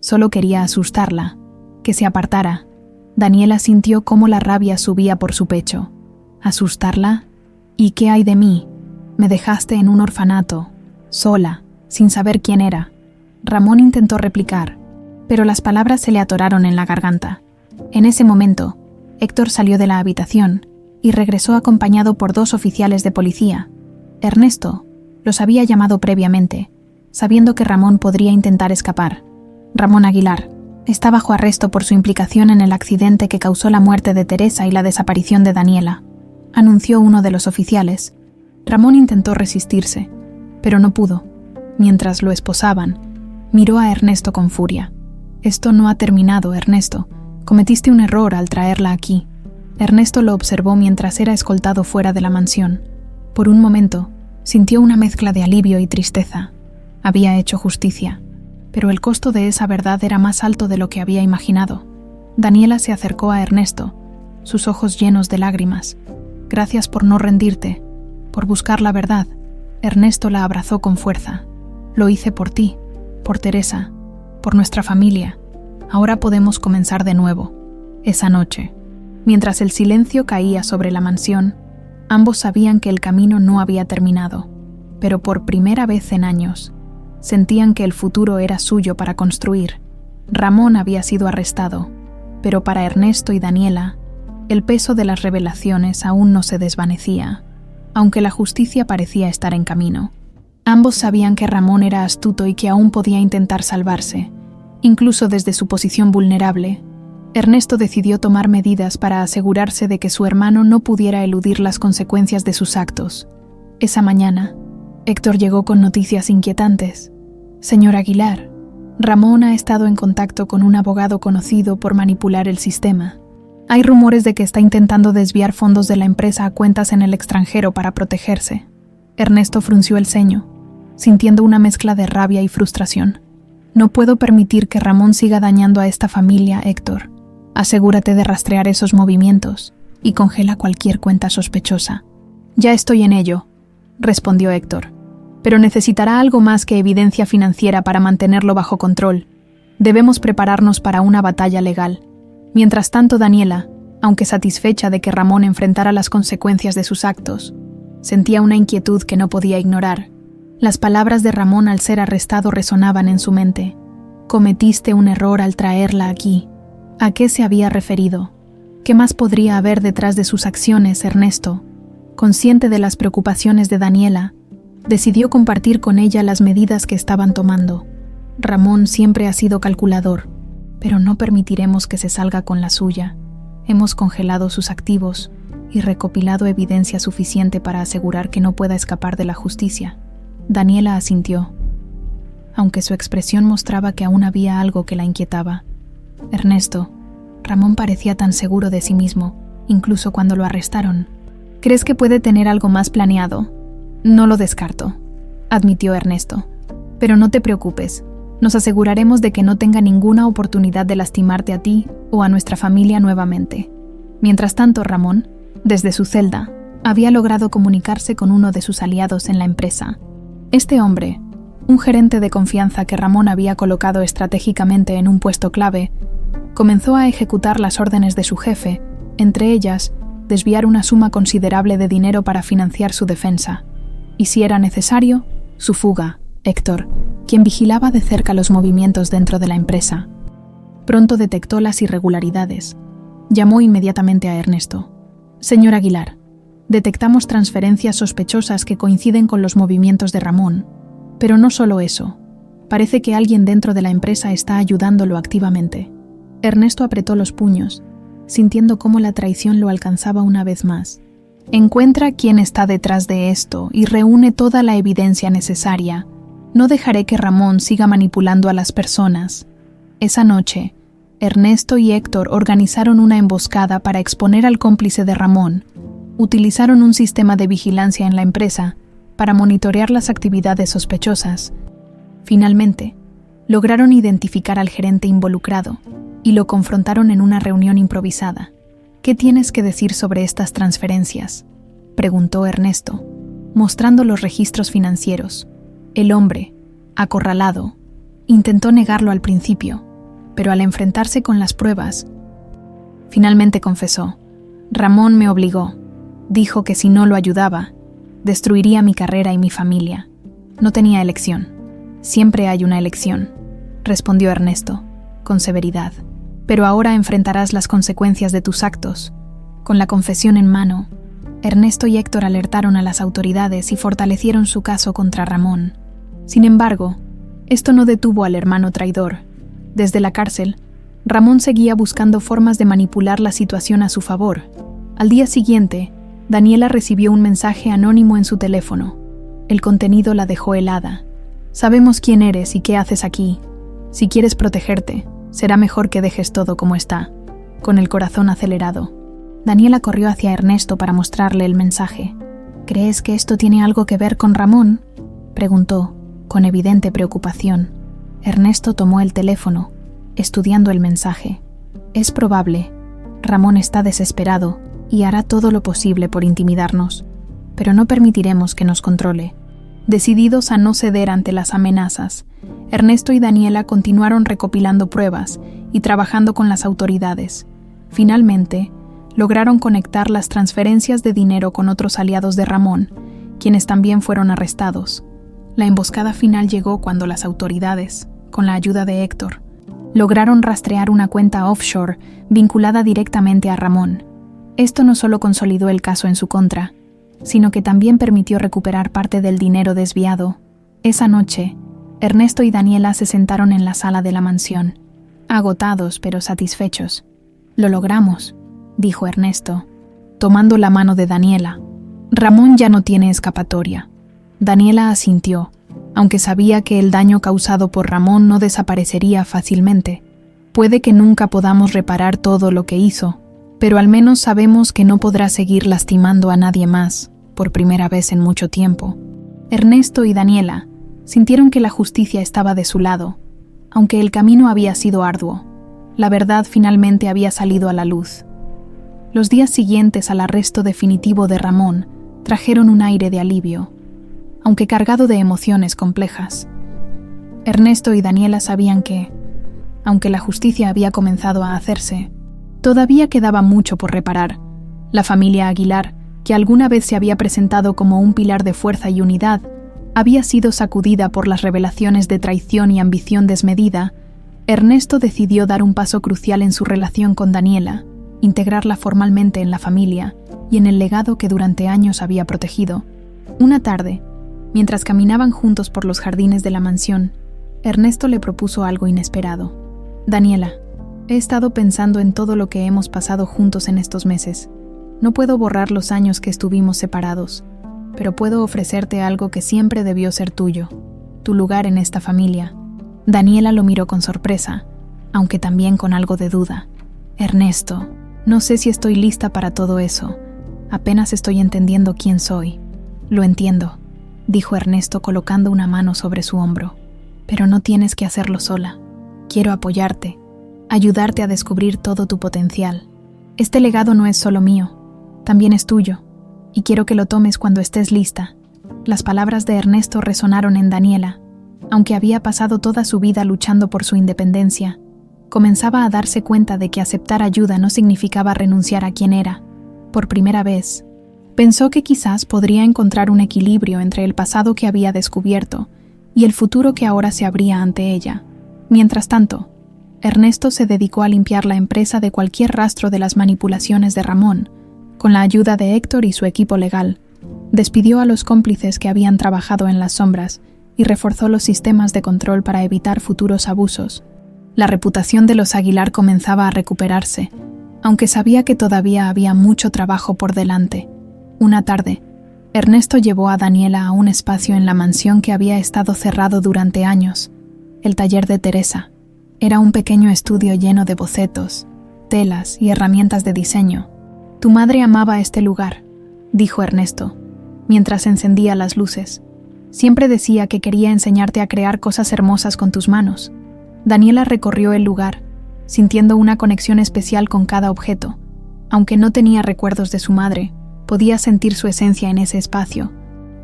Solo quería asustarla, que se apartara. Daniela sintió cómo la rabia subía por su pecho. ¿Asustarla? ¿Y qué hay de mí? Me dejaste en un orfanato, sola, sin saber quién era. Ramón intentó replicar, pero las palabras se le atoraron en la garganta. En ese momento, Héctor salió de la habitación y regresó acompañado por 2 oficiales de policía. Ernesto los había llamado previamente, sabiendo que Ramón podría intentar escapar. Ramón Aguilar está bajo arresto por su implicación en el accidente que causó la muerte de Teresa y la desaparición de Daniela, anunció uno de los oficiales. Ramón intentó resistirse, pero no pudo. Mientras lo esposaban, miró a Ernesto con furia. Esto no ha terminado, Ernesto. Cometiste un error al traerla aquí. Ernesto lo observó mientras era escoltado fuera de la mansión. Por un momento, sintió una mezcla de alivio y tristeza. Había hecho justicia, pero el costo de esa verdad era más alto de lo que había imaginado. Daniela se acercó a Ernesto, sus ojos llenos de lágrimas. Gracias por no rendirte, por buscar la verdad. Ernesto la abrazó con fuerza. Lo hice por ti, por Teresa, por nuestra familia. Ahora podemos comenzar de nuevo. Esa noche, mientras el silencio caía sobre la mansión, ambos sabían que el camino no había terminado, pero por primera vez en años, sentían que el futuro era suyo para construir. Ramón había sido arrestado, pero para Ernesto y Daniela, el peso de las revelaciones aún no se desvanecía, aunque la justicia parecía estar en camino. Ambos sabían que Ramón era astuto y que aún podía intentar salvarse. Incluso desde su posición vulnerable, Ernesto decidió tomar medidas para asegurarse de que su hermano no pudiera eludir las consecuencias de sus actos. Esa mañana, Héctor llegó con noticias inquietantes. Señor Aguilar, Ramón ha estado en contacto con un abogado conocido por manipular el sistema. Hay rumores de que está intentando desviar fondos de la empresa a cuentas en el extranjero para protegerse. Ernesto frunció el ceño, sintiendo una mezcla de rabia y frustración. No puedo permitir que Ramón siga dañando a esta familia, Héctor. Asegúrate de rastrear esos movimientos y congela cualquier cuenta sospechosa. Ya estoy en ello, respondió Héctor. Pero necesitará algo más que evidencia financiera para mantenerlo bajo control. Debemos prepararnos para una batalla legal. Mientras tanto, Daniela, aunque satisfecha de que Ramón enfrentara las consecuencias de sus actos, sentía una inquietud que no podía ignorar. Las palabras de Ramón al ser arrestado resonaban en su mente. Cometiste un error al traerla aquí. ¿A qué se había referido? ¿Qué más podría haber detrás de sus acciones, Ernesto? Consciente de las preocupaciones de Daniela, decidió compartir con ella las medidas que estaban tomando. Ramón siempre ha sido calculador, pero no permitiremos que se salga con la suya. Hemos congelado sus activos y recopilado evidencia suficiente para asegurar que no pueda escapar de la justicia. Daniela asintió, aunque su expresión mostraba que aún había algo que la inquietaba. Ernesto, Ramón parecía tan seguro de sí mismo, incluso cuando lo arrestaron. ¿Crees que puede tener algo más planeado? No lo descarto, admitió Ernesto. Pero no te preocupes, nos aseguraremos de que no tenga ninguna oportunidad de lastimarte a ti o a nuestra familia nuevamente. Mientras tanto, Ramón, desde su celda, había logrado comunicarse con uno de sus aliados en la empresa. Este hombre, un gerente de confianza que Ramón había colocado estratégicamente en un puesto clave, comenzó a ejecutar las órdenes de su jefe, entre ellas, desviar una suma considerable de dinero para financiar su defensa, y si era necesario, su fuga. Héctor, quien vigilaba de cerca los movimientos dentro de la empresa. Pronto detectó las irregularidades. Llamó inmediatamente a Ernesto. «Señor Aguilar, detectamos transferencias sospechosas que coinciden con los movimientos de Ramón. Pero no solo eso. Parece que alguien dentro de la empresa está ayudándolo activamente». Ernesto apretó los puños, sintiendo cómo la traición lo alcanzaba una vez más. «Encuentra quién está detrás de esto y reúne toda la evidencia necesaria. No dejaré que Ramón siga manipulando a las personas». Esa noche, Ernesto y Héctor organizaron una emboscada para exponer al cómplice de Ramón. Utilizaron un sistema de vigilancia en la empresa para monitorear las actividades sospechosas. Finalmente, lograron identificar al gerente involucrado y lo confrontaron en una reunión improvisada. «¿Qué tienes que decir sobre estas transferencias?», preguntó Ernesto, mostrando los registros financieros. El hombre, acorralado, intentó negarlo al principio, pero al enfrentarse con las pruebas, finalmente confesó: «Ramón me obligó. Dijo que si no lo ayudaba, destruiría mi carrera y mi familia. No tenía elección». «Siempre hay una elección», respondió Ernesto, con severidad. «Pero ahora enfrentarás las consecuencias de tus actos». Con la confesión en mano, Ernesto y Héctor alertaron a las autoridades y fortalecieron su caso contra Ramón. Sin embargo, esto no detuvo al hermano traidor. Desde la cárcel, Ramón seguía buscando formas de manipular la situación a su favor. Al día siguiente, Daniela recibió un mensaje anónimo en su teléfono. El contenido la dejó helada. «Sabemos quién eres y qué haces aquí. Si quieres protegerte, será mejor que dejes todo como está». Con el corazón acelerado, Daniela corrió hacia Ernesto para mostrarle el mensaje. «¿Crees que esto tiene algo que ver con Ramón?», preguntó, con evidente preocupación. Ernesto tomó el teléfono, estudiando el mensaje. «Es probable. Ramón está desesperado y hará todo lo posible por intimidarnos, pero no permitiremos que nos controle». Decididos a no ceder ante las amenazas, Ernesto y Daniela continuaron recopilando pruebas y trabajando con las autoridades. Finalmente, lograron conectar las transferencias de dinero con otros aliados de Ramón, quienes también fueron arrestados. La emboscada final llegó cuando las autoridades, con la ayuda de Héctor, lograron rastrear una cuenta offshore vinculada directamente a Ramón. Esto no solo consolidó el caso en su contra, sino que también permitió recuperar parte del dinero desviado. Esa noche, Ernesto y Daniela se sentaron en la sala de la mansión, agotados pero satisfechos. «Lo logramos», dijo Ernesto, tomando la mano de Daniela. «Ramón ya no tiene escapatoria». Daniela asintió, aunque sabía que el daño causado por Ramón no desaparecería fácilmente. «Puede que nunca podamos reparar todo lo que hizo, pero al menos sabemos que no podrá seguir lastimando a nadie más, por primera vez en mucho tiempo». Ernesto y Daniela sintieron que la justicia estaba de su lado, aunque el camino había sido arduo. La verdad finalmente había salido a la luz. Los días siguientes al arresto definitivo de Ramón trajeron un aire de alivio, aunque cargado de emociones complejas. Ernesto y Daniela sabían que, aunque la justicia había comenzado a hacerse, todavía quedaba mucho por reparar. La familia Aguilar, que alguna vez se había presentado como un pilar de fuerza y unidad, había sido sacudida por las revelaciones de traición y ambición desmedida. Ernesto decidió dar un paso crucial en su relación con Daniela, integrarla formalmente en la familia y en el legado que durante años había protegido. Una tarde, mientras caminaban juntos por los jardines de la mansión, Ernesto le propuso algo inesperado. «Daniela, he estado pensando en todo lo que hemos pasado juntos en estos meses. No puedo borrar los años que estuvimos separados, pero puedo ofrecerte algo que siempre debió ser tuyo, tu lugar en esta familia». Daniela lo miró con sorpresa, aunque también con algo de duda. «Ernesto, no sé si estoy lista para todo eso. Apenas estoy entendiendo quién soy». «Lo entiendo», dijo Ernesto colocando una mano sobre su hombro. «Pero no tienes que hacerlo sola. Quiero apoyarte, ayudarte a descubrir todo tu potencial. Este legado no es solo mío, también es tuyo, y quiero que lo tomes cuando estés lista». Las palabras de Ernesto resonaron en Daniela. Aunque había pasado toda su vida luchando por su independencia, comenzaba a darse cuenta de que aceptar ayuda no significaba renunciar a quien era. Por primera vez, pensó que quizás podría encontrar un equilibrio entre el pasado que había descubierto y el futuro que ahora se abría ante ella. Mientras tanto, Ernesto se dedicó a limpiar la empresa de cualquier rastro de las manipulaciones de Ramón. Con la ayuda de Héctor y su equipo legal, despidió a los cómplices que habían trabajado en las sombras y reforzó los sistemas de control para evitar futuros abusos. La reputación de los Aguilar comenzaba a recuperarse, aunque sabía que todavía había mucho trabajo por delante. Una tarde, Ernesto llevó a Daniela a un espacio en la mansión que había estado cerrado durante años, el taller de Teresa. Era un pequeño estudio lleno de bocetos, telas y herramientas de diseño. «Tu madre amaba este lugar», dijo Ernesto, mientras encendía las luces. «Siempre decía que quería enseñarte a crear cosas hermosas con tus manos». Daniela recorrió el lugar, sintiendo una conexión especial con cada objeto. Aunque no tenía recuerdos de su madre, podía sentir su esencia en ese espacio.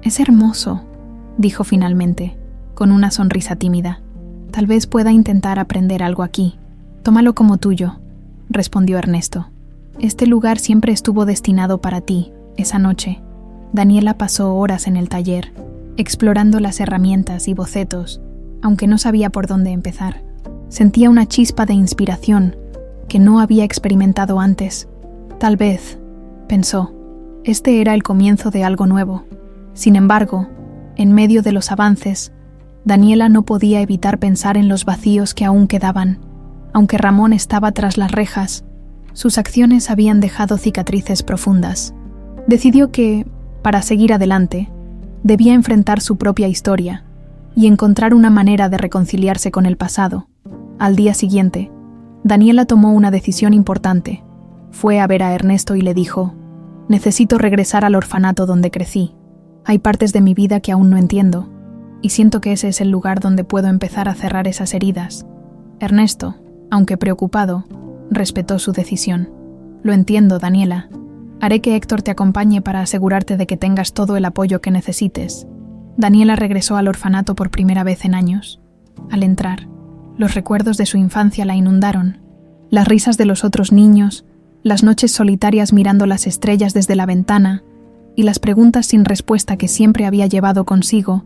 «Es hermoso», dijo finalmente, con una sonrisa tímida. «Tal vez pueda intentar aprender algo aquí». «Tómalo como tuyo», respondió Ernesto. «Este lugar siempre estuvo destinado para ti». Esa noche, Daniela pasó horas en el taller, explorando las herramientas y bocetos, aunque no sabía por dónde empezar. Sentía una chispa de inspiración que no había experimentado antes. Tal vez, pensó, este era el comienzo de algo nuevo. Sin embargo, en medio de los avances, Daniela no podía evitar pensar en los vacíos que aún quedaban. Aunque Ramón estaba tras las rejas, sus acciones habían dejado cicatrices profundas. Decidió que, para seguir adelante, debía enfrentar su propia historia y encontrar una manera de reconciliarse con el pasado. Al día siguiente, Daniela tomó una decisión importante. Fue a ver a Ernesto y le dijo: «Necesito regresar al orfanato donde crecí. Hay partes de mi vida que aún no entiendo, y siento que ese es el lugar donde puedo empezar a cerrar esas heridas». Ernesto, aunque preocupado, respetó su decisión. «Lo entiendo, Daniela. Haré que Héctor te acompañe para asegurarte de que tengas todo el apoyo que necesites». Daniela regresó al orfanato por primera vez en años. Al entrar, los recuerdos de su infancia la inundaron. Las risas de los otros niños, las noches solitarias mirando las estrellas desde la ventana y las preguntas sin respuesta que siempre había llevado consigo.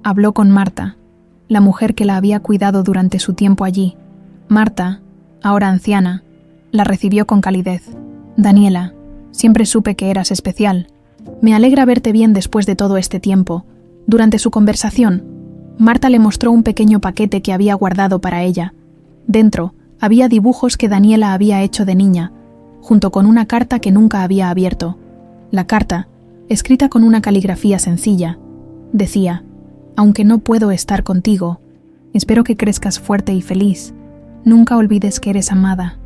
Habló con Marta, la mujer que la había cuidado durante su tiempo allí. Marta, ahora anciana, la recibió con calidez. «Daniela, siempre supe que eras especial. Me alegra verte bien después de todo este tiempo». Durante su conversación, Marta le mostró un pequeño paquete que había guardado para ella. Dentro había dibujos que Daniela había hecho de niña, junto con una carta que nunca había abierto. La carta, escrita con una caligrafía sencilla, decía: «Aunque no puedo estar contigo, espero que crezcas fuerte y feliz. Nunca olvides que eres amada.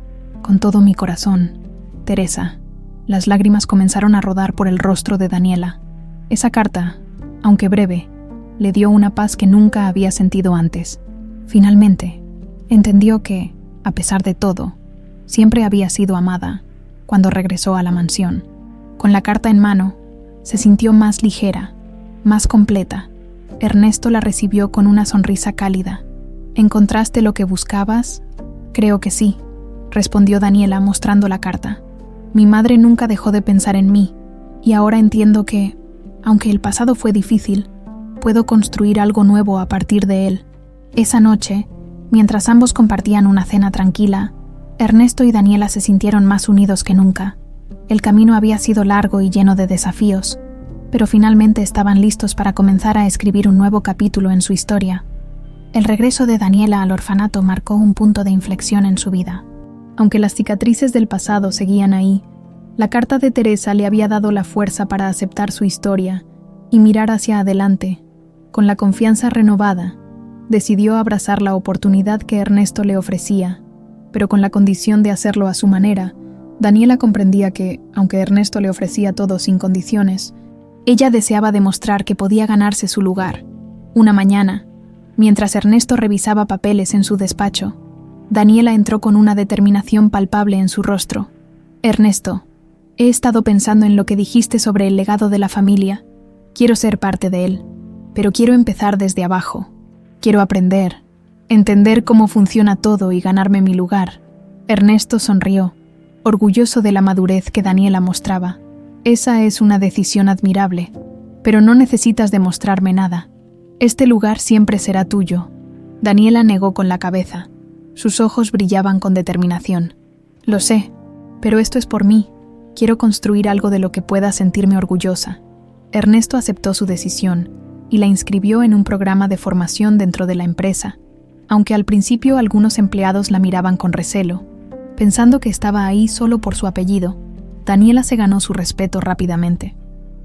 Con todo mi corazón, Teresa». Las lágrimas comenzaron a rodar por el rostro de Daniela. Esa carta, aunque breve, le dio una paz que nunca había sentido antes. Finalmente, entendió que, a pesar de todo, siempre había sido amada. Cuando regresó a la mansión, con la carta en mano, se sintió más ligera, más completa. Ernesto la recibió con una sonrisa cálida. «¿Encontraste lo que buscabas?» «Creo que sí», respondió Daniela mostrando la carta. «Mi madre nunca dejó de pensar en mí, y ahora entiendo que, aunque el pasado fue difícil, puedo construir algo nuevo a partir de él». Esa noche, mientras ambos compartían una cena tranquila, Ernesto y Daniela se sintieron más unidos que nunca. El camino había sido largo y lleno de desafíos, pero finalmente estaban listos para comenzar a escribir un nuevo capítulo en su historia. El regreso de Daniela al orfanato marcó un punto de inflexión en su vida. Aunque las cicatrices del pasado seguían ahí, la carta de Teresa le había dado la fuerza para aceptar su historia y mirar hacia adelante. Con la confianza renovada, decidió abrazar la oportunidad que Ernesto le ofrecía, pero con la condición de hacerlo a su manera. Daniela comprendía que, aunque Ernesto le ofrecía todo sin condiciones, ella deseaba demostrar que podía ganarse su lugar. Una mañana, mientras Ernesto revisaba papeles en su despacho, Daniela entró con una determinación palpable en su rostro. «Ernesto, he estado pensando en lo que dijiste sobre el legado de la familia. Quiero ser parte de él, pero quiero empezar desde abajo. Quiero aprender, entender cómo funciona todo y ganarme mi lugar». Ernesto sonrió, orgulloso de la madurez que Daniela mostraba. «Esa es una decisión admirable, pero no necesitas demostrarme nada. Este lugar siempre será tuyo. Daniela negó con la cabeza. Sus ojos brillaban con determinación. Lo sé, pero esto es por mí. Quiero construir algo de lo que pueda sentirme orgullosa. Ernesto aceptó su decisión y la inscribió en un programa de formación dentro de la empresa, aunque al principio algunos empleados la miraban con recelo, pensando que estaba ahí solo por su apellido. Daniela se ganó su respeto rápidamente.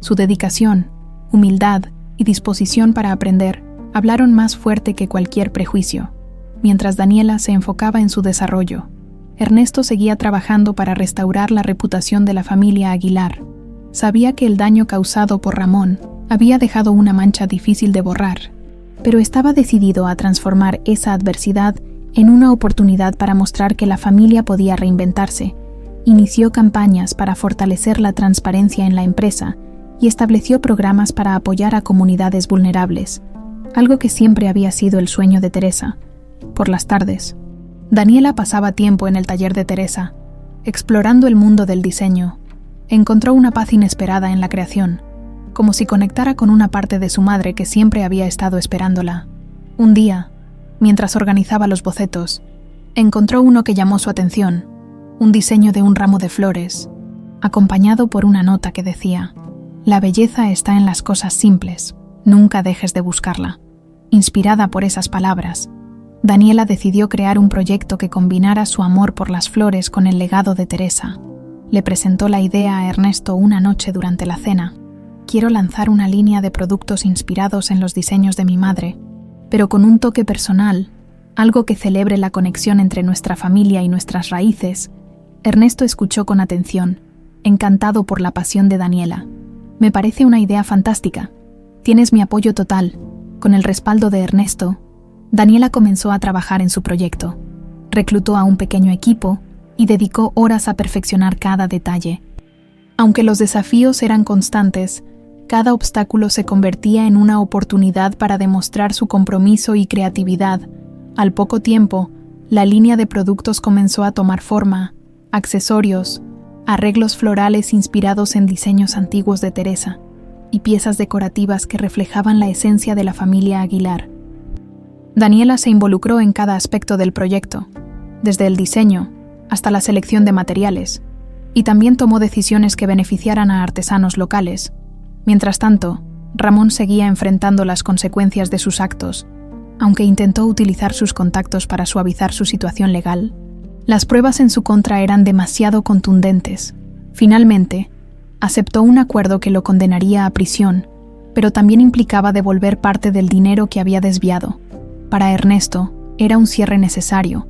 Su dedicación, humildad y disposición para aprender hablaron más fuerte que cualquier prejuicio. Mientras Daniela se enfocaba en su desarrollo, Ernesto seguía trabajando para restaurar la reputación de la familia Aguilar. Sabía que el daño causado por Ramón había dejado una mancha difícil de borrar, pero estaba decidido a transformar esa adversidad en una oportunidad para mostrar que la familia podía reinventarse. Inició campañas para fortalecer la transparencia en la empresa y estableció programas para apoyar a comunidades vulnerables, algo que siempre había sido el sueño de Teresa. Por las tardes, Daniela pasaba tiempo en el taller de Teresa, explorando el mundo del diseño. Encontró una paz inesperada en la creación, como si conectara con una parte de su madre que siempre había estado esperándola. Un día, mientras organizaba los bocetos, encontró uno que llamó su atención, un diseño de un ramo de flores, acompañado por una nota que decía: «La belleza está en las cosas simples, nunca dejes de buscarla». Inspirada por esas palabras, Daniela decidió crear un proyecto que combinara su amor por las flores con el legado de Teresa. Le presentó la idea a Ernesto una noche durante la cena. «Quiero lanzar una línea de productos inspirados en los diseños de mi madre, pero con un toque personal, algo que celebre la conexión entre nuestra familia y nuestras raíces». Ernesto escuchó con atención, encantado por la pasión de Daniela. «Me parece una idea fantástica. Tienes mi apoyo total». Con el respaldo de Ernesto, Daniela comenzó a trabajar en su proyecto. Reclutó a un pequeño equipo y dedicó horas a perfeccionar cada detalle. Aunque los desafíos eran constantes, cada obstáculo se convertía en una oportunidad para demostrar su compromiso y creatividad. Al poco tiempo, la línea de productos comenzó a tomar forma: accesorios, arreglos florales inspirados en diseños antiguos de Teresa, y piezas decorativas que reflejaban la esencia de la familia Aguilar. Daniela se involucró en cada aspecto del proyecto, desde el diseño hasta la selección de materiales, y también tomó decisiones que beneficiaran a artesanos locales. Mientras tanto, Ramón seguía enfrentando las consecuencias de sus actos, aunque intentó utilizar sus contactos para suavizar su situación legal. Las pruebas en su contra eran demasiado contundentes. Finalmente, aceptó un acuerdo que lo condenaría a prisión, pero también implicaba devolver parte del dinero que había desviado. Para Ernesto, era un cierre necesario,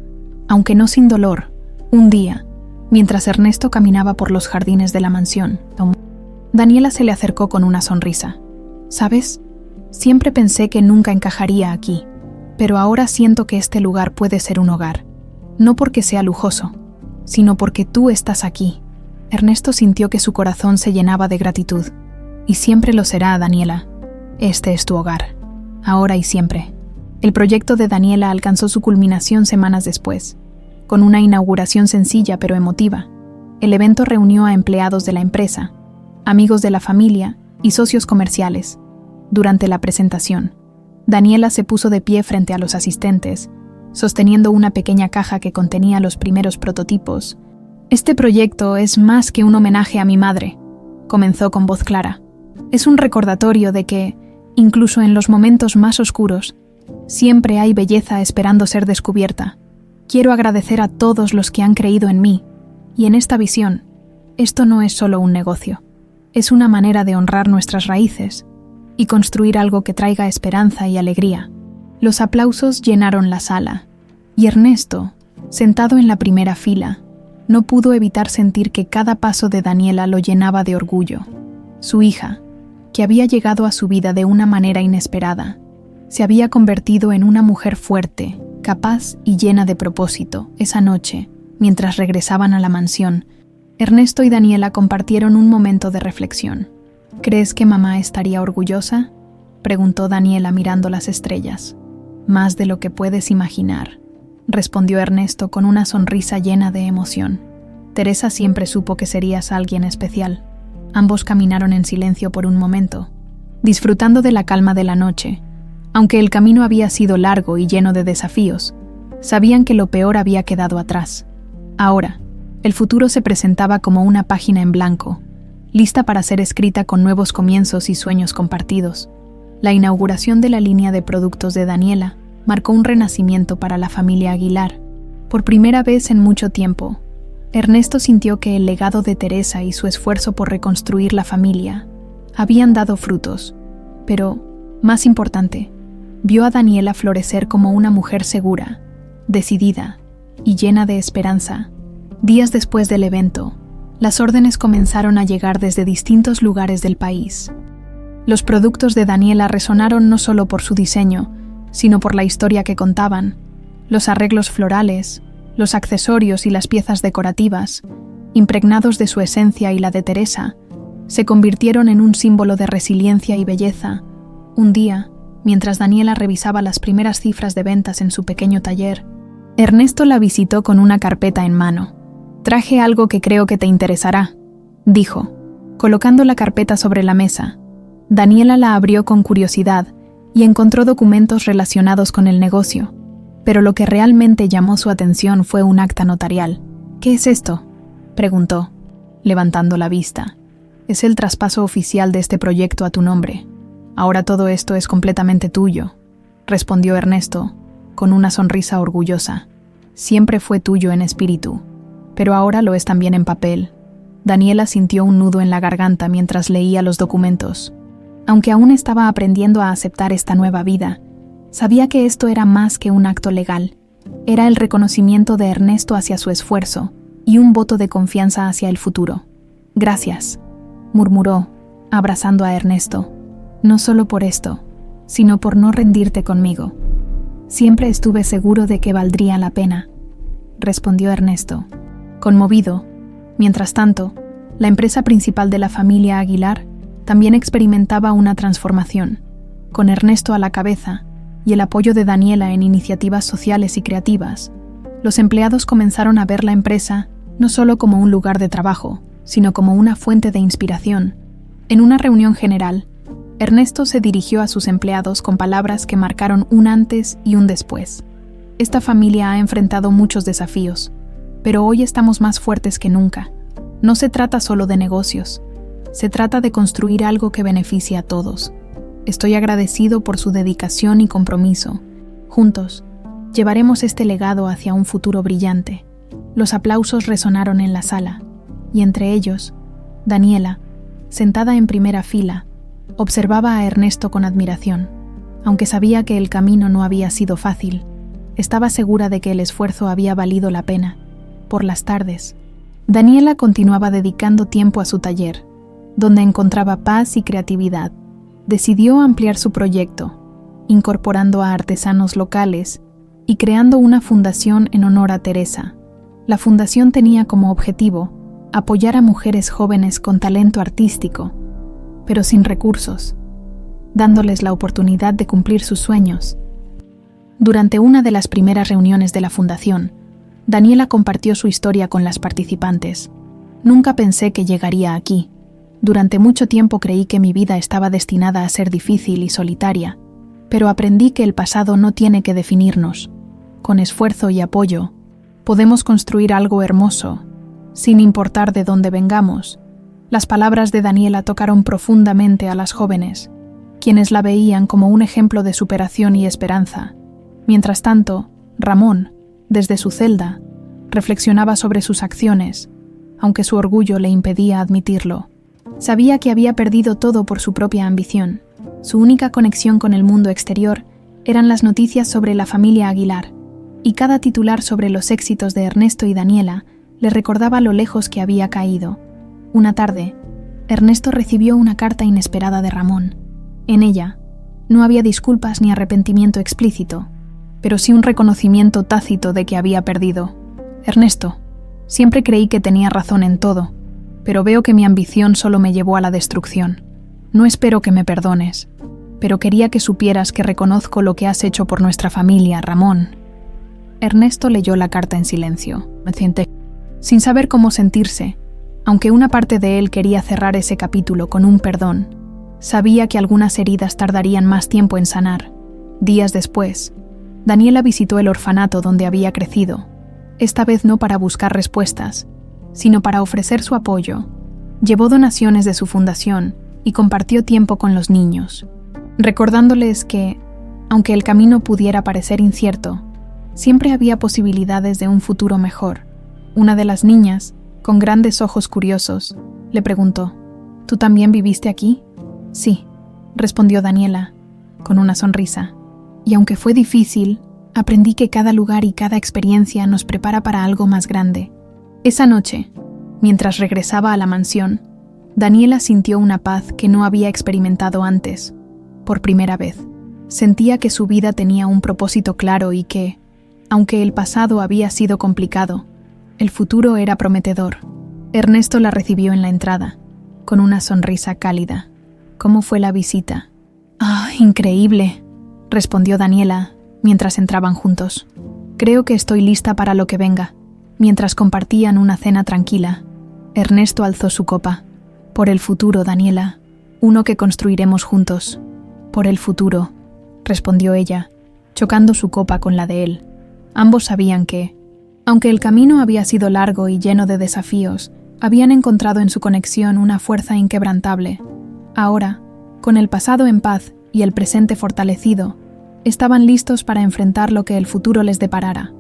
aunque no sin dolor. Un día, mientras Ernesto caminaba por los jardines de la mansión, Daniela se le acercó con una sonrisa. «¿Sabes? Siempre pensé que nunca encajaría aquí, pero ahora siento que este lugar puede ser un hogar. No porque sea lujoso, sino porque tú estás aquí». Ernesto sintió que su corazón se llenaba de gratitud. «Y siempre lo será, Daniela. Este es tu hogar, ahora y siempre». El proyecto de Daniela alcanzó su culminación semanas después, con una inauguración sencilla pero emotiva. El evento reunió a empleados de la empresa, amigos de la familia y socios comerciales. Durante la presentación, Daniela se puso de pie frente a los asistentes, sosteniendo una pequeña caja que contenía los primeros prototipos. «Este proyecto es más que un homenaje a mi madre», comenzó con voz clara. «Es un recordatorio de que, incluso en los momentos más oscuros, siempre hay belleza esperando ser descubierta. Quiero agradecer a todos los que han creído en mí, y en esta visión, esto no es solo un negocio, es una manera de honrar nuestras raíces y construir algo que traiga esperanza y alegría». Los aplausos llenaron la sala, y Ernesto, sentado en la primera fila, no pudo evitar sentir que cada paso de Daniela lo llenaba de orgullo. Su hija, que había llegado a su vida de una manera inesperada, se había convertido en una mujer fuerte, capaz y llena de propósito. Esa noche, mientras regresaban a la mansión, Ernesto y Daniela compartieron un momento de reflexión. «¿Crees que mamá estaría orgullosa?», preguntó Daniela mirando las estrellas. «Más de lo que puedes imaginar», respondió Ernesto con una sonrisa llena de emoción. «Teresa siempre supo que serías alguien especial». Ambos caminaron en silencio por un momento, disfrutando de la calma de la noche, Aunque el camino había sido largo y lleno de desafíos, sabían que lo peor había quedado atrás. Ahora, el futuro se presentaba como una página en blanco, lista para ser escrita con nuevos comienzos y sueños compartidos. La inauguración de la línea de productos de Daniela marcó un renacimiento para la familia Aguilar. Por primera vez en mucho tiempo, Ernesto sintió que el legado de Teresa y su esfuerzo por reconstruir la familia habían dado frutos, pero, más importante, vio a Daniela florecer como una mujer segura, decidida y llena de esperanza. Días después del evento, las órdenes comenzaron a llegar desde distintos lugares del país. Los productos de Daniela resonaron no solo por su diseño, sino por la historia que contaban. Los arreglos florales, los accesorios y las piezas decorativas, impregnados de su esencia y la de Teresa, se convirtieron en un símbolo de resiliencia y belleza. Un día, mientras Daniela revisaba las primeras cifras de ventas en su pequeño taller, Ernesto la visitó con una carpeta en mano. «Traje algo que creo que te interesará», dijo, colocando la carpeta sobre la mesa. Daniela la abrió con curiosidad y encontró documentos relacionados con el negocio, pero lo que realmente llamó su atención fue un acta notarial. «¿Qué es esto?», preguntó, levantando la vista. «Es el traspaso oficial de este proyecto a tu nombre. Ahora todo esto es completamente tuyo», respondió Ernesto, con una sonrisa orgullosa. «Siempre fue tuyo en espíritu, pero ahora lo es también en papel». Daniela sintió un nudo en la garganta mientras leía los documentos. Aunque aún estaba aprendiendo a aceptar esta nueva vida, sabía que esto era más que un acto legal. Era el reconocimiento de Ernesto hacia su esfuerzo y un voto de confianza hacia el futuro. «Gracias», murmuró, abrazando a Ernesto. «No solo por esto, sino por no rendirte conmigo. Siempre estuve seguro de que valdría la pena», respondió Ernesto, conmovido. Mientras tanto, la empresa principal de la familia Aguilar también experimentaba una transformación. Con Ernesto a la cabeza y el apoyo de Daniela en iniciativas sociales y creativas, los empleados comenzaron a ver la empresa no solo como un lugar de trabajo, sino como una fuente de inspiración. En una reunión general, Ernesto se dirigió a sus empleados con palabras que marcaron un antes y un después. «Esta familia ha enfrentado muchos desafíos, pero hoy estamos más fuertes que nunca. No se trata solo de negocios, se trata de construir algo que beneficie a todos. Estoy agradecido por su dedicación y compromiso. Juntos, llevaremos este legado hacia un futuro brillante». Los aplausos resonaron en la sala, y entre ellos, Daniela, sentada en primera fila, observaba a Ernesto con admiración. Aunque sabía que el camino no había sido fácil, estaba segura de que el esfuerzo había valido la pena. Por las tardes, Daniela continuaba dedicando tiempo a su taller, donde encontraba paz y creatividad. Decidió ampliar su proyecto, incorporando a artesanos locales y creando una fundación en honor a Teresa. La fundación tenía como objetivo apoyar a mujeres jóvenes con talento artístico, pero sin recursos, dándoles la oportunidad de cumplir sus sueños. Durante una de las primeras reuniones de la fundación, Daniela compartió su historia con las participantes. «Nunca pensé que llegaría aquí. Durante mucho tiempo creí que mi vida estaba destinada a ser difícil y solitaria, pero aprendí que el pasado no tiene que definirnos. Con esfuerzo y apoyo, podemos construir algo hermoso, sin importar de dónde vengamos». Las palabras de Daniela tocaron profundamente a las jóvenes, quienes la veían como un ejemplo de superación y esperanza. Mientras tanto, Ramón, desde su celda, reflexionaba sobre sus acciones, aunque su orgullo le impedía admitirlo. Sabía que había perdido todo por su propia ambición. Su única conexión con el mundo exterior eran las noticias sobre la familia Aguilar, y cada titular sobre los éxitos de Ernesto y Daniela le recordaba lo lejos que había caído. Una tarde, Ernesto recibió una carta inesperada de Ramón. En ella, no había disculpas ni arrepentimiento explícito, pero sí un reconocimiento tácito de que había perdido. «Ernesto, siempre creí que tenía razón en todo, pero veo que mi ambición solo me llevó a la destrucción. No espero que me perdones, pero quería que supieras que reconozco lo que has hecho por nuestra familia, Ramón». Ernesto leyó la carta en silencio, sin saber cómo sentirse. Aunque una parte de él quería cerrar ese capítulo con un perdón, sabía que algunas heridas tardarían más tiempo en sanar. Días después, Daniela visitó el orfanato donde había crecido, esta vez no para buscar respuestas, sino para ofrecer su apoyo. Llevó donaciones de su fundación y compartió tiempo con los niños, recordándoles que, aunque el camino pudiera parecer incierto, siempre había posibilidades de un futuro mejor. Una de las niñas, con grandes ojos curiosos, le preguntó: ¿Tú también viviste aquí? Sí, respondió Daniela, con una sonrisa. Y aunque fue difícil, aprendí que cada lugar y cada experiencia nos prepara para algo más grande. Esa noche, mientras regresaba a la mansión, Daniela sintió una paz que no había experimentado antes. Por primera vez, sentía que su vida tenía un propósito claro y que, aunque el pasado había sido complicado, el futuro era prometedor. Ernesto la recibió en la entrada, con una sonrisa cálida. ¿Cómo fue la visita? ¡Ah, increíble!, respondió Daniela, mientras entraban juntos. Creo que estoy lista para lo que venga. Mientras compartían una cena tranquila, Ernesto alzó su copa. Por el futuro, Daniela, uno que construiremos juntos. Por el futuro, respondió ella, chocando su copa con la de él. Ambos sabían que, aunque el camino había sido largo y lleno de desafíos, habían encontrado en su conexión una fuerza inquebrantable. Ahora, con el pasado en paz y el presente fortalecido, estaban listos para enfrentar lo que el futuro les deparara.